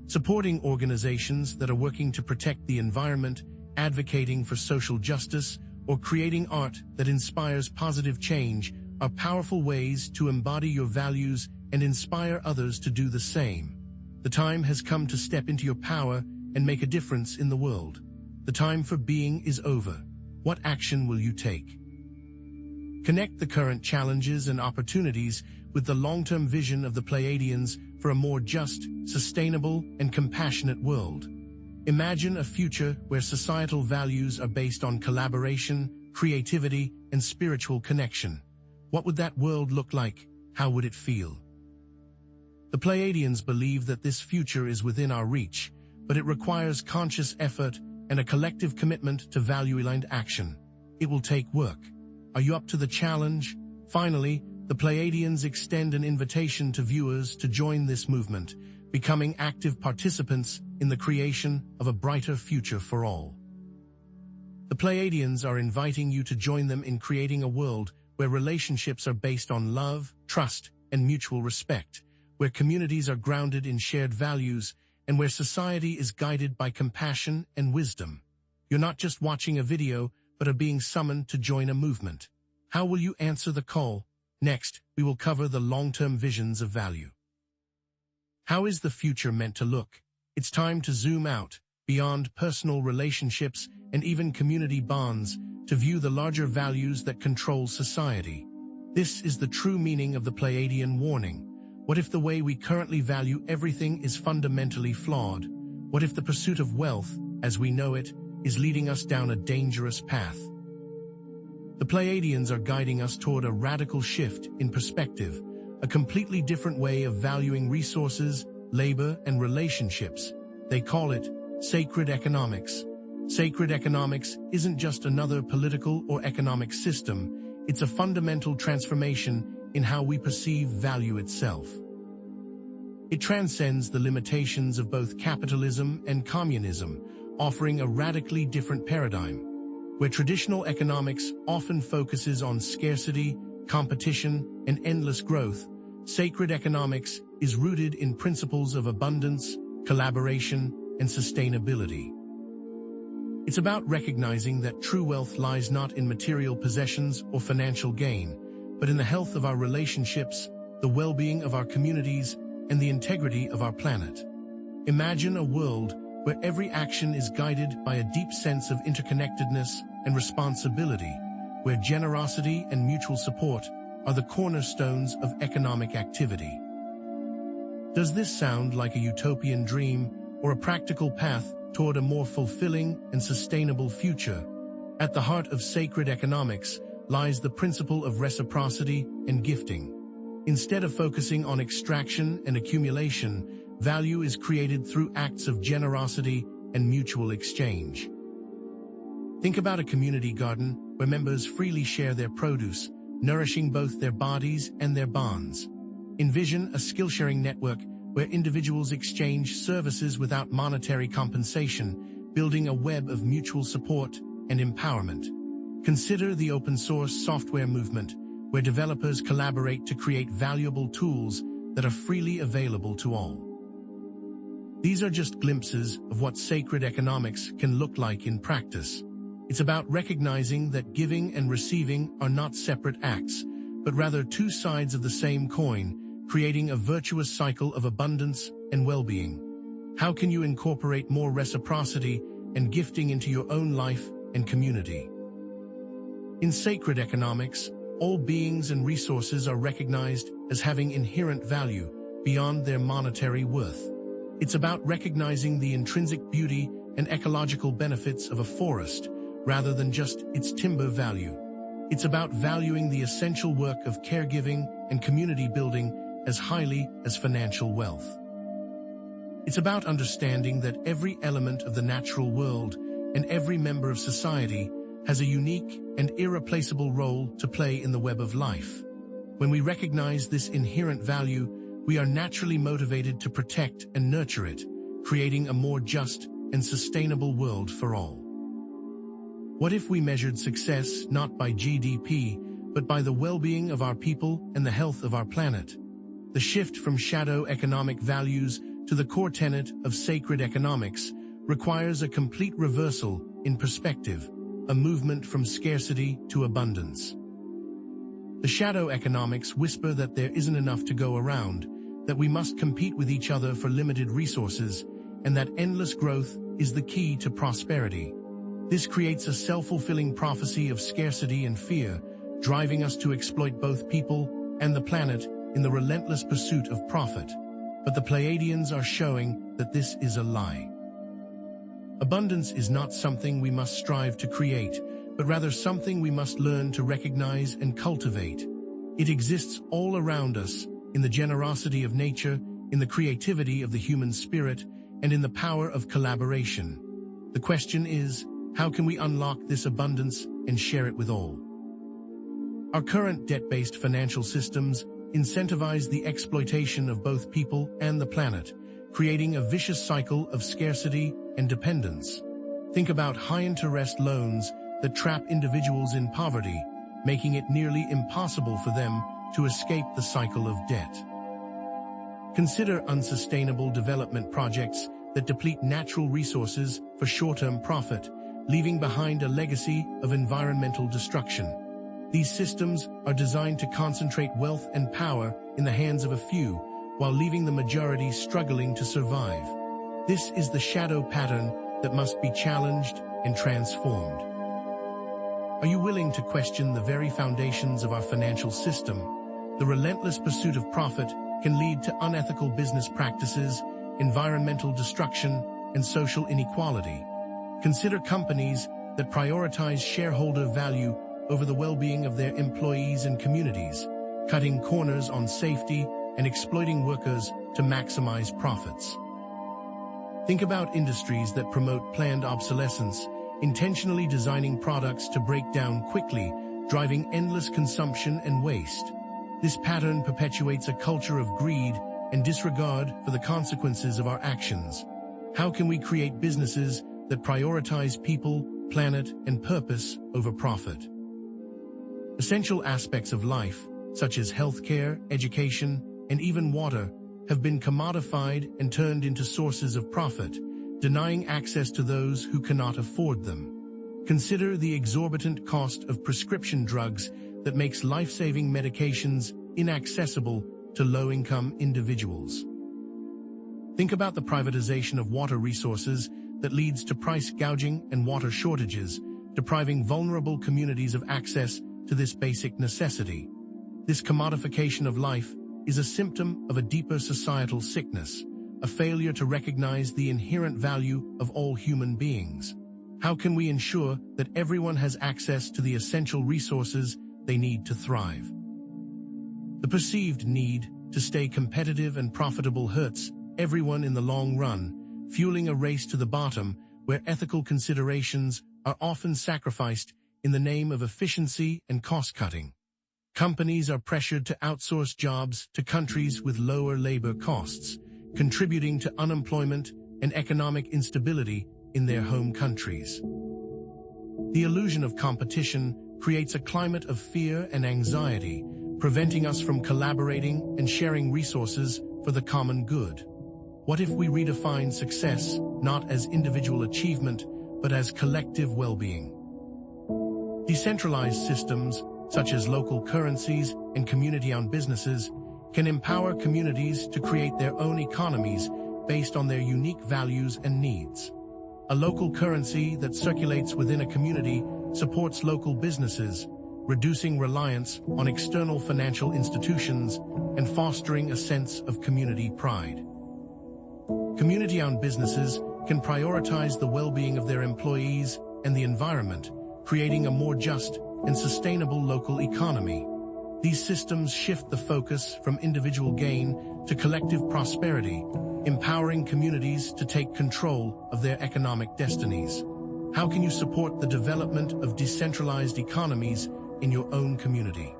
Supporting organizations that are working to protect the environment, advocating for social justice, or creating art that inspires positive change are powerful ways to embody your values and inspire others to do the same. The time has come to step into your power and make a difference in the world. The time for being is over. What action will you take? Connect the current challenges and opportunities with the long-term vision of the Pleiadians for a more just, sustainable, and compassionate world. Imagine a future where societal values are based on collaboration, creativity, and spiritual connection. What would that world look like? How would it feel? The Pleiadians believe that this future is within our reach, but it requires conscious effort and a collective commitment to value-aligned action. It will take work. Are you up to the challenge? Finally, the Pleiadians extend an invitation to viewers to join this movement, becoming active participants in the creation of a brighter future for all. The Pleiadians are inviting you to join them in creating a world where relationships are based on love, trust, and mutual respect, where communities are grounded in shared values, and where society is guided by compassion and wisdom. You're not just watching a video, but are being summoned to join a movement. How will you answer the call? Next, we will cover the long-term visions of value. How is the future meant to look? It's time to zoom out, beyond personal relationships and even community bonds, to view the larger values that control society. This is the true meaning of the Pleiadian warning. What if the way we currently value everything is fundamentally flawed? What if the pursuit of wealth, as we know it, is leading us down a dangerous path. The Pleiadians are guiding us toward a radical shift in perspective, a completely different way of valuing resources, labor, and relationships. They call it sacred economics. Sacred economics isn't just another political or economic system, it's a fundamental transformation in how we perceive value itself. It transcends the limitations of both capitalism and communism, offering a radically different paradigm. Where traditional economics often focuses on scarcity, competition, and endless growth, sacred economics is rooted in principles of abundance, collaboration, and sustainability. It's about recognizing that true wealth lies not in material possessions or financial gain, but in the health of our relationships, the well-being of our communities, and the integrity of our planet. Imagine a world where every action is guided by a deep sense of interconnectedness and responsibility, where generosity and mutual support are the cornerstones of economic activity. Does this sound like a utopian dream or a practical path toward a more fulfilling and sustainable future? At the heart of sacred economics lies the principle of reciprocity and gifting. Instead of focusing on extraction and accumulation, value is created through acts of generosity and mutual exchange. Think about a community garden where members freely share their produce, nourishing both their bodies and their bonds. Envision a skill-sharing network where individuals exchange services without monetary compensation, building a web of mutual support and empowerment. Consider the open-source software movement, where developers collaborate to create valuable tools that are freely available to all. These are just glimpses of what sacred economics can look like in practice. It's about recognizing that giving and receiving are not separate acts, but rather two sides of the same coin, creating a virtuous cycle of abundance and well-being. How can you incorporate more reciprocity and gifting into your own life and community? In sacred economics, all beings and resources are recognized as having inherent value beyond their monetary worth. It's about recognizing the intrinsic beauty and ecological benefits of a forest, rather than just its timber value. It's about valuing the essential work of caregiving and community building as highly as financial wealth. It's about understanding that every element of the natural world and every member of society has a unique and irreplaceable role to play in the web of life. When we recognize this inherent value, we are naturally motivated to protect and nurture it, creating a more just and sustainable world for all. What if we measured success not by GDP, but by the well-being of our people and the health of our planet? The shift from shadow economic values to the core tenet of sacred economics requires a complete reversal in perspective, a movement from scarcity to abundance. The shadow economics whisper that there isn't enough to go around, that we must compete with each other for limited resources, and that endless growth is the key to prosperity. This creates a self-fulfilling prophecy of scarcity and fear, driving us to exploit both people and the planet in the relentless pursuit of profit. But the Pleiadians are showing that this is a lie. Abundance is not something we must strive to create, but rather something we must learn to recognize and cultivate. It exists all around us, in the generosity of nature, in the creativity of the human spirit, and in the power of collaboration. The question is, how can we unlock this abundance and share it with all? Our current debt-based financial systems incentivize the exploitation of both people and the planet, creating a vicious cycle of scarcity and dependence. Think about high-interest loans that trap individuals in poverty, making it nearly impossible for them to escape the cycle of debt. Consider unsustainable development projects that deplete natural resources for short-term profit, leaving behind a legacy of environmental destruction. These systems are designed to concentrate wealth and power in the hands of a few, while leaving the majority struggling to survive. This is the shadow pattern that must be challenged and transformed. Are you willing to question the very foundations of our financial system? The relentless pursuit of profit can lead to unethical business practices, environmental destruction, and social inequality. Consider companies that prioritize shareholder value over the well-being of their employees and communities, cutting corners on safety and exploiting workers to maximize profits. Think about industries that promote planned obsolescence, intentionally designing products to break down quickly, driving endless consumption and waste. This pattern perpetuates a culture of greed and disregard for the consequences of our actions. How can we create businesses that prioritize people, planet, and purpose over profit? Essential aspects of life, such as healthcare, education, and even water, have been commodified and turned into sources of profit, denying access to those who cannot afford them. Consider the exorbitant cost of prescription drugs that makes life-saving medications inaccessible to low-income individuals. Think about the privatization of water resources that leads to price gouging and water shortages, depriving vulnerable communities of access to this basic necessity. This commodification of life is a symptom of a deeper societal sickness, a failure to recognize the inherent value of all human beings. How can we ensure that everyone has access to the essential resources they need to thrive? The perceived need to stay competitive and profitable hurts everyone in the long run, fueling a race to the bottom where ethical considerations are often sacrificed in the name of efficiency and cost-cutting. Companies are pressured to outsource jobs to countries with lower labor costs, contributing to unemployment and economic instability in their home countries. The illusion of competition creates a climate of fear and anxiety, preventing us from collaborating and sharing resources for the common good. What if we redefine success not as individual achievement, but as collective well-being? Decentralized systems, such as local currencies and community-owned businesses, can empower communities to create their own economies based on their unique values and needs. A local currency that circulates within a community supports local businesses, reducing reliance on external financial institutions and fostering a sense of community pride. Community-owned businesses can prioritize the well-being of their employees and the environment, creating a more just and sustainable local economy. These systems shift the focus from individual gain to collective prosperity, empowering communities to take control of their economic destinies. How can you support the development of decentralized economies in your own community?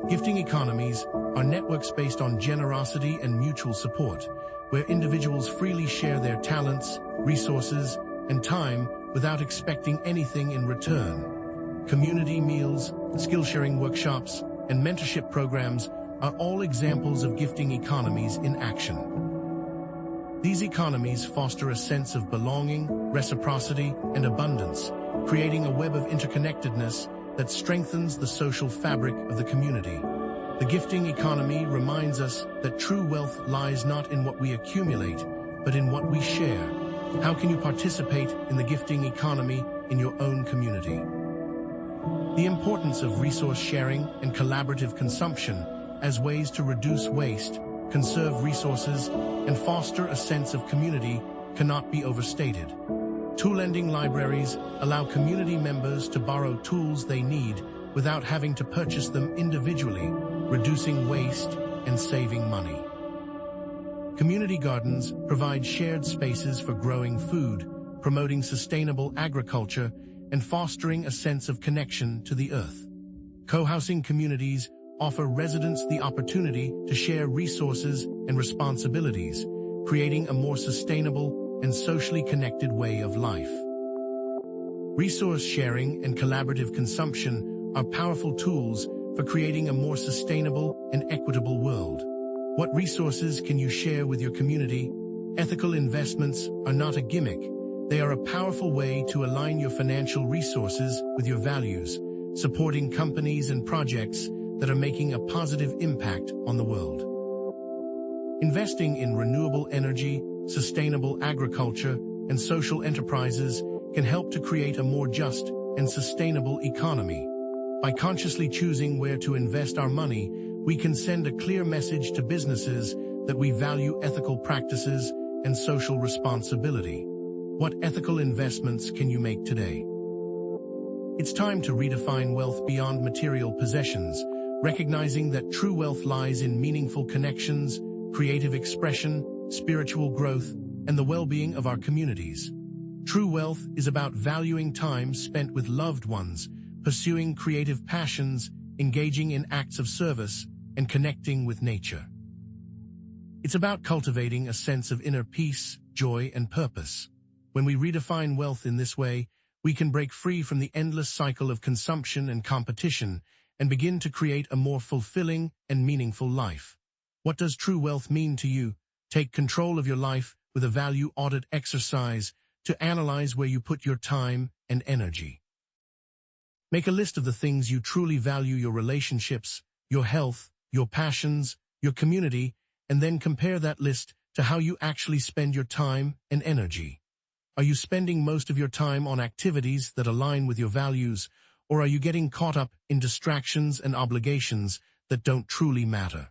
Gifting economies are networks based on generosity and mutual support, where individuals freely share their talents, resources, and time without expecting anything in return. Community meals, skill-sharing workshops, and mentorship programs are all examples of gifting economies in action. These economies foster a sense of belonging, reciprocity, and abundance, creating a web of interconnectedness that strengthens the social fabric of the community. The gifting economy reminds us that true wealth lies not in what we accumulate, but in what we share. How can you participate in the gifting economy in your own community? The importance of resource sharing and collaborative consumption as ways to reduce waste, conserve resources, and foster a sense of community cannot be overstated. Tool-lending libraries allow community members to borrow tools they need without having to purchase them individually, reducing waste and saving money. Community gardens provide shared spaces for growing food, promoting sustainable agriculture, and fostering a sense of connection to the earth. Co-housing communities offer residents the opportunity to share resources and responsibilities, creating a more sustainable and socially connected way of life. Resource sharing and collaborative consumption are powerful tools for creating a more sustainable and equitable world. What resources can you share with your community? Ethical investments are not a gimmick. They are a powerful way to align your financial resources with your values, supporting companies and projects that are making a positive impact on the world. Investing in renewable energy, sustainable agriculture, and social enterprises can help to create a more just and sustainable economy. By consciously choosing where to invest our money, we can send a clear message to businesses that we value ethical practices and social responsibility. What ethical investments can you make today? It's time to redefine wealth beyond material possessions, recognizing that true wealth lies in meaningful connections, creative expression, spiritual growth, and the well-being of our communities. True wealth is about valuing time spent with loved ones, pursuing creative passions, engaging in acts of service, and connecting with nature. It's about cultivating a sense of inner peace, joy, and purpose. When we redefine wealth in this way, we can break free from the endless cycle of consumption and competition and begin to create a more fulfilling and meaningful life. What does true wealth mean to you? Take control of your life with a value audit exercise to analyze where you put your time and energy. Make a list of the things you truly value: your relationships, your health, your passions, your community, and then compare that list to how you actually spend your time and energy. Are you spending most of your time on activities that align with your values, or are you getting caught up in distractions and obligations that don't truly matter?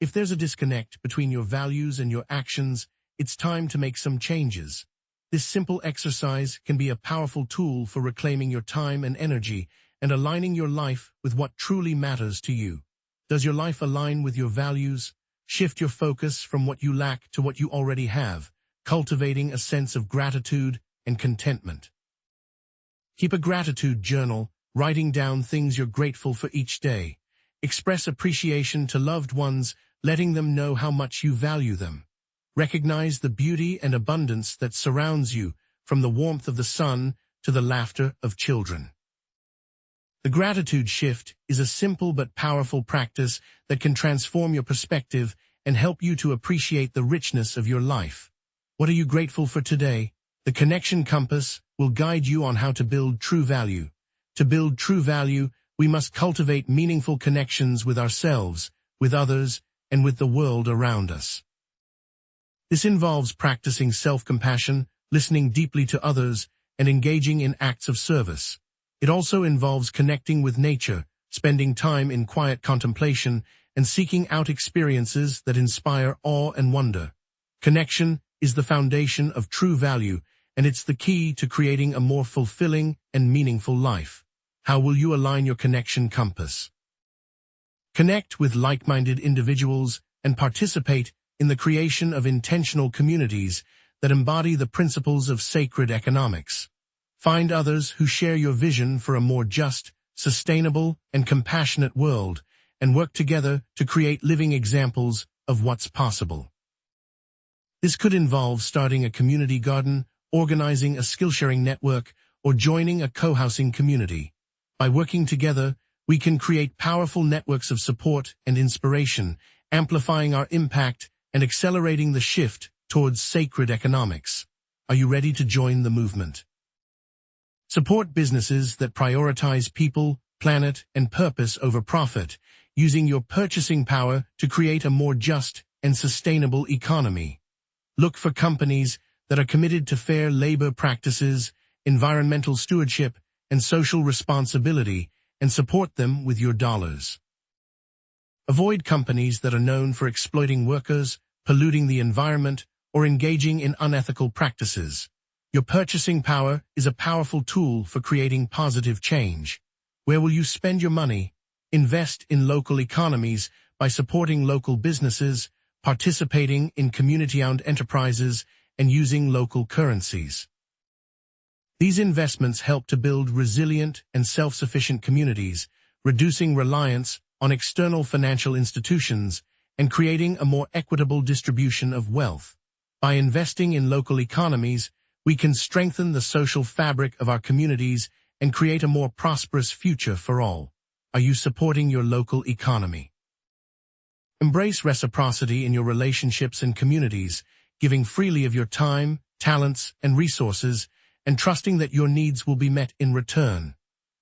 If there's a disconnect between your values and your actions, it's time to make some changes. This simple exercise can be a powerful tool for reclaiming your time and energy and aligning your life with what truly matters to you. Does your life align with your values? Shift your focus from what you lack to what you already have, cultivating a sense of gratitude and contentment. Keep a gratitude journal, writing down things you're grateful for each day. Express appreciation to loved ones, letting them know how much you value them. Recognize the beauty and abundance that surrounds you, from the warmth of the sun to the laughter of children. The gratitude shift is a simple but powerful practice that can transform your perspective and help you to appreciate the richness of your life. What are you grateful for today? The Connection Compass will guide you on how to build true value. To build true value, we must cultivate meaningful connections with ourselves, with others, and with the world around us. This involves practicing self-compassion, listening deeply to others, and engaging in acts of service. It also involves connecting with nature, spending time in quiet contemplation, and seeking out experiences that inspire awe and wonder. Connection is the foundation of true value, and it's the key to creating a more fulfilling and meaningful life. How will you align your connection compass? Connect with like-minded individuals and participate in the creation of intentional communities that embody the principles of sacred economics. Find others who share your vision for a more just, sustainable, and compassionate world, and work together to create living examples of what's possible. This could involve starting a community garden, organizing a skill-sharing network, or joining a co-housing community. By working together, we can create powerful networks of support and inspiration, amplifying our impact and accelerating the shift towards sacred economics. Are you ready to join the movement? Support businesses that prioritize people, planet, and purpose over profit, using your purchasing power to create a more just and sustainable economy. Look for companies that are committed to fair labor practices, environmental stewardship, and social responsibility, and support them with your dollars. Avoid companies that are known for exploiting workers, polluting the environment, or engaging in unethical practices. Your purchasing power is a powerful tool for creating positive change. Where will you spend your money? Invest in local economies by supporting local businesses, participating in community-owned enterprises, and using local currencies. These investments help to build resilient and self-sufficient communities, reducing reliance on external financial institutions and creating a more equitable distribution of wealth. By investing in local economies, we can strengthen the social fabric of our communities and create a more prosperous future for all. Are you supporting your local economy? Embrace reciprocity in your relationships and communities, giving freely of your time, talents, and resources, and trusting that your needs will be met in return.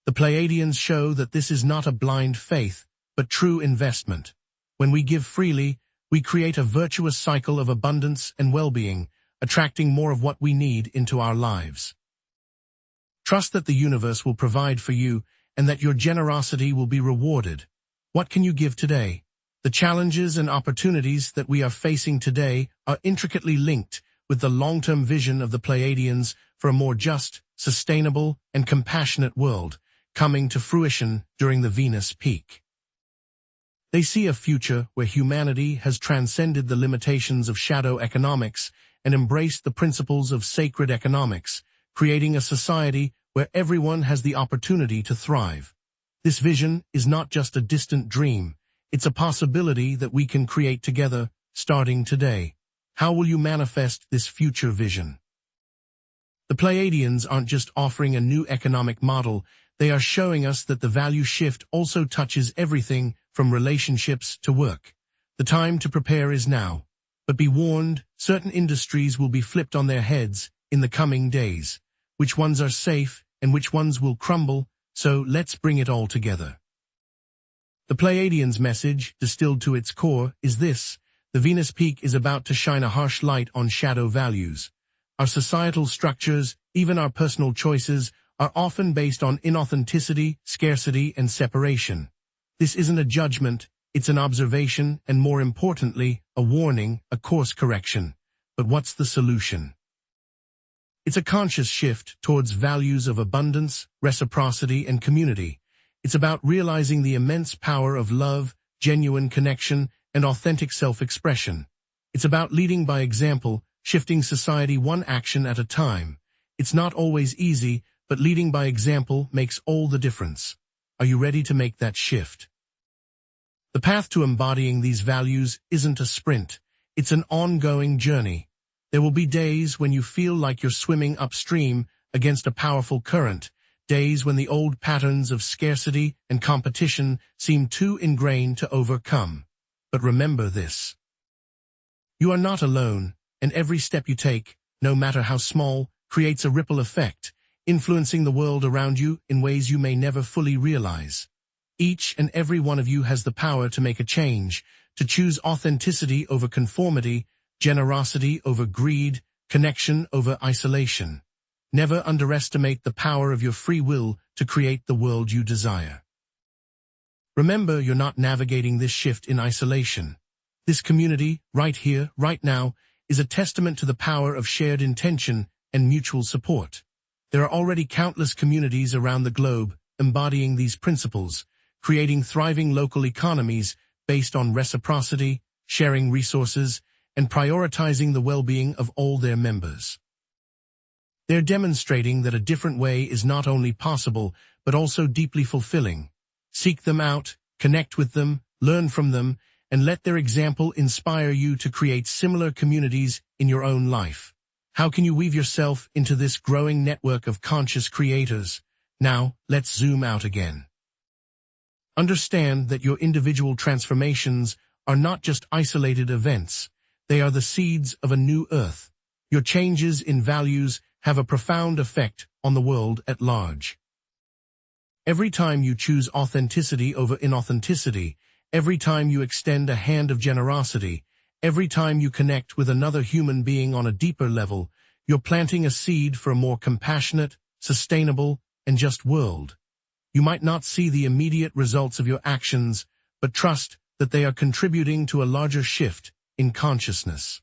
The Pleiadians show that this is not a blind faith, but true investment. When we give freely, we create a virtuous cycle of abundance and well-being, attracting more of what we need into our lives. Trust that the universe will provide for you and that your generosity will be rewarded. What can you give today? The challenges and opportunities that we are facing today are intricately linked with the long-term vision of the Pleiadians for a more just, sustainable, and compassionate world, coming to fruition during the Venus peak. They see a future where humanity has transcended the limitations of shadow economics and embraced the principles of sacred economics, creating a society where everyone has the opportunity to thrive. This vision is not just a distant dream, it's a possibility that we can create together, starting today. How will you manifest this future vision? The Pleiadians aren't just offering a new economic model, they are showing us that the value shift also touches everything from relationships to work. The time to prepare is now. But be warned, certain industries will be flipped on their heads in the coming days. Which ones are safe and which ones will crumble, so let's bring it all together. The Pleiadians' message, distilled to its core, is this: the Venus peak is about to shine a harsh light on shadow values. Our societal structures, even our personal choices, are often based on inauthenticity, scarcity, and separation. This isn't a judgment, it's an observation, and more importantly, a warning, a course correction. But what's the solution? It's a conscious shift towards values of abundance, reciprocity, and community. It's about realizing the immense power of love, genuine connection, and authentic self-expression. It's about leading by example, shifting society one action at a time. It's not always easy, but leading by example makes all the difference. Are you ready to make that shift? The path to embodying these values isn't a sprint. It's an ongoing journey. There will be days when you feel like you're swimming upstream against a powerful current, days when the old patterns of scarcity and competition seem too ingrained to overcome. But remember this: you are not alone, and every step you take, no matter how small, creates a ripple effect, influencing the world around you in ways you may never fully realize. Each and every one of you has the power to make a change, to choose authenticity over conformity, generosity over greed, connection over isolation. Never underestimate the power of your free will to create the world you desire. Remember, you're not navigating this shift in isolation. This community, right here, right now, is a testament to the power of shared intention and mutual support. There are already countless communities around the globe embodying these principles, creating thriving local economies based on reciprocity, sharing resources, and prioritizing the well-being of all their members. They're demonstrating that a different way is not only possible, but also deeply fulfilling. Seek them out, connect with them, learn from them, and let their example inspire you to create similar communities in your own life. How can you weave yourself into this growing network of conscious creators? Now, let's zoom out again. Understand that your individual transformations are not just isolated events. They are the seeds of a new earth. Your changes in values have a profound effect on the world at large. Every time you choose authenticity over inauthenticity, every time you extend a hand of generosity, every time you connect with another human being on a deeper level, you're planting a seed for a more compassionate, sustainable, and just world. You might not see the immediate results of your actions, but trust that they are contributing to a larger shift in consciousness.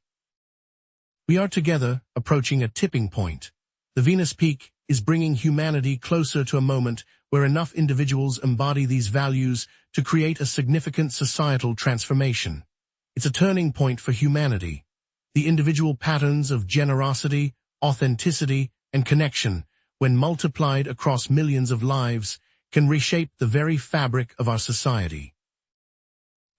We are together approaching a tipping point. The Venus peak is bringing humanity closer to a moment where enough individuals embody these values to create a significant societal transformation. It's a turning point for humanity. The individual patterns of generosity, authenticity, and connection, when multiplied across millions of lives, can reshape the very fabric of our society.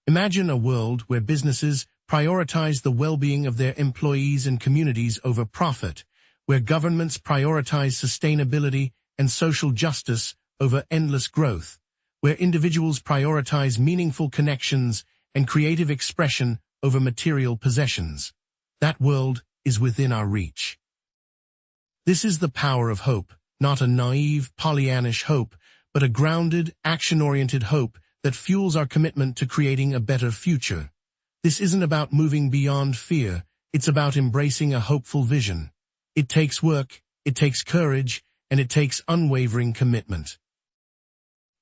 Imagine a world where businesses prioritize the well-being of their employees and communities over profit, where governments prioritize sustainability and social justice over endless growth, where individuals prioritize meaningful connections and creative expression over material possessions. That world is within our reach. This is the power of hope, not a naive, Pollyannish hope, but a grounded, action-oriented hope that fuels our commitment to creating a better future. This isn't about moving beyond fear, it's about embracing a hopeful vision. It takes work, it takes courage, and it takes unwavering commitment.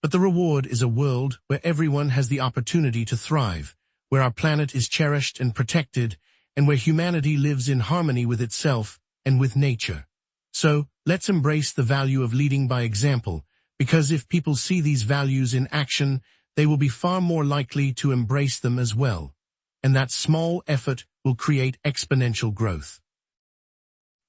But the reward is a world where everyone has the opportunity to thrive, where our planet is cherished and protected, and where humanity lives in harmony with itself and with nature. So, let's embrace the value of leading by example, because if people see these values in action, they will be far more likely to embrace them as well. And that small effort will create exponential growth.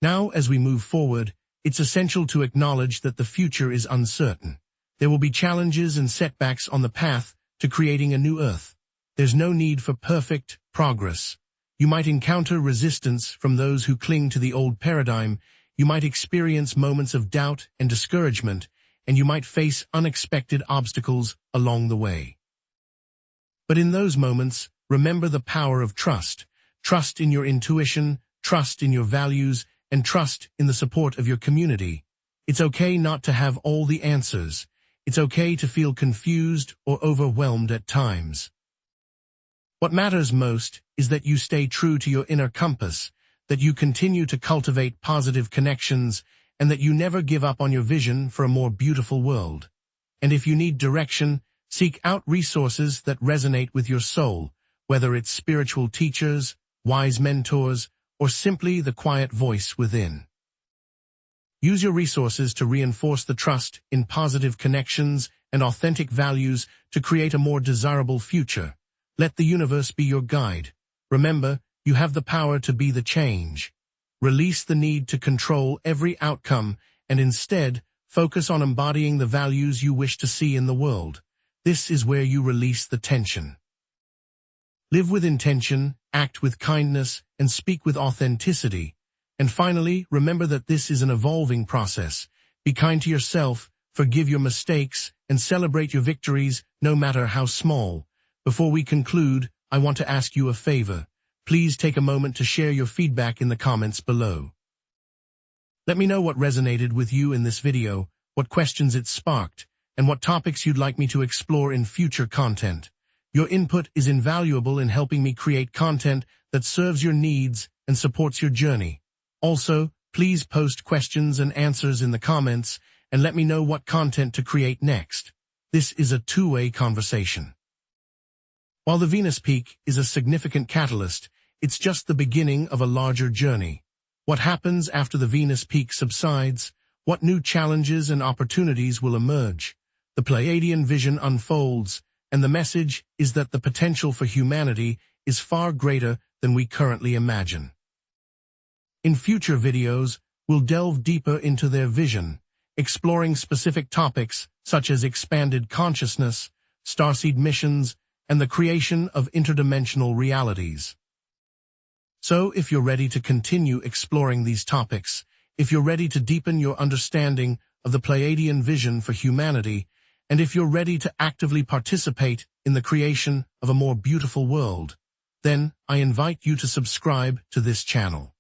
Now, as we move forward, it's essential to acknowledge that the future is uncertain. There will be challenges and setbacks on the path to creating a new Earth. There's no need for perfect progress. You might encounter resistance from those who cling to the old paradigm. You might experience moments of doubt and discouragement, and you might face unexpected obstacles along the way. But in those moments, remember the power of trust. Trust in your intuition, trust in your values, and trust in the support of your community. It's okay not to have all the answers. It's okay to feel confused or overwhelmed at times. What matters most is that you stay true to your inner compass, that you continue to cultivate positive connections, and that you never give up on your vision for a more beautiful world. And if you need direction, seek out resources that resonate with your soul, whether it's spiritual teachers, wise mentors, or simply the quiet voice within. Use your resources to reinforce the trust in positive connections and authentic values to create a more desirable future. Let the universe be your guide. Remember, you have the power to be the change. Release the need to control every outcome and instead focus on embodying the values you wish to see in the world. This is where you release the tension. Live with intention, act with kindness, and speak with authenticity. And finally, remember that this is an evolving process. Be kind to yourself, forgive your mistakes, and celebrate your victories, no matter how small. Before we conclude, I want to ask you a favor. Please take a moment to share your feedback in the comments below. Let me know what resonated with you in this video, what questions it sparked, and what topics you'd like me to explore in future content. Your input is invaluable in helping me create content that serves your needs and supports your journey. Also, please post questions and answers in the comments and let me know what content to create next. This is a two-way conversation. While the Venus peak is a significant catalyst, it's just the beginning of a larger journey. What happens after the Venus peak subsides? What new challenges and opportunities will emerge? The Pleiadian vision unfolds, and the message is that the potential for humanity is far greater than we currently imagine. In future videos, we'll delve deeper into their vision, exploring specific topics such as expanded consciousness, starseed missions, and the creation of interdimensional realities. So, if you're ready to continue exploring these topics, if you're ready to deepen your understanding of the Pleiadian vision for humanity, and if you're ready to actively participate in the creation of a more beautiful world, then I invite you to subscribe to this channel.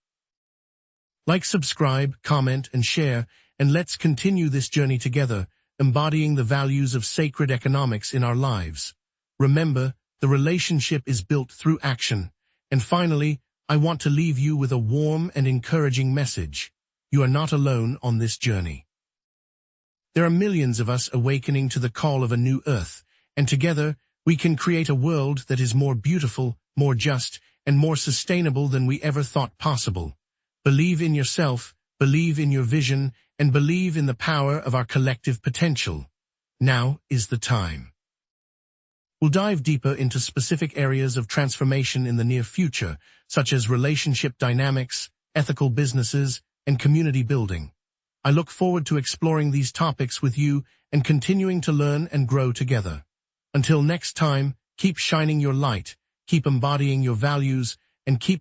Like, subscribe, comment, and share, and let's continue this journey together, embodying the values of sacred economics in our lives. Remember, the relationship is built through action. And finally, I want to leave you with a warm and encouraging message. You are not alone on this journey. There are millions of us awakening to the call of a new Earth, and together we can create a world that is more beautiful, more just, and more sustainable than we ever thought possible. Believe in yourself, believe in your vision, and believe in the power of our collective potential. Now is the time. We'll dive deeper into specific areas of transformation in the near future, such as relationship dynamics, ethical businesses, and community building. I look forward to exploring these topics with you and continuing to learn and grow together. Until next time, keep shining your light, keep embodying your values, and keep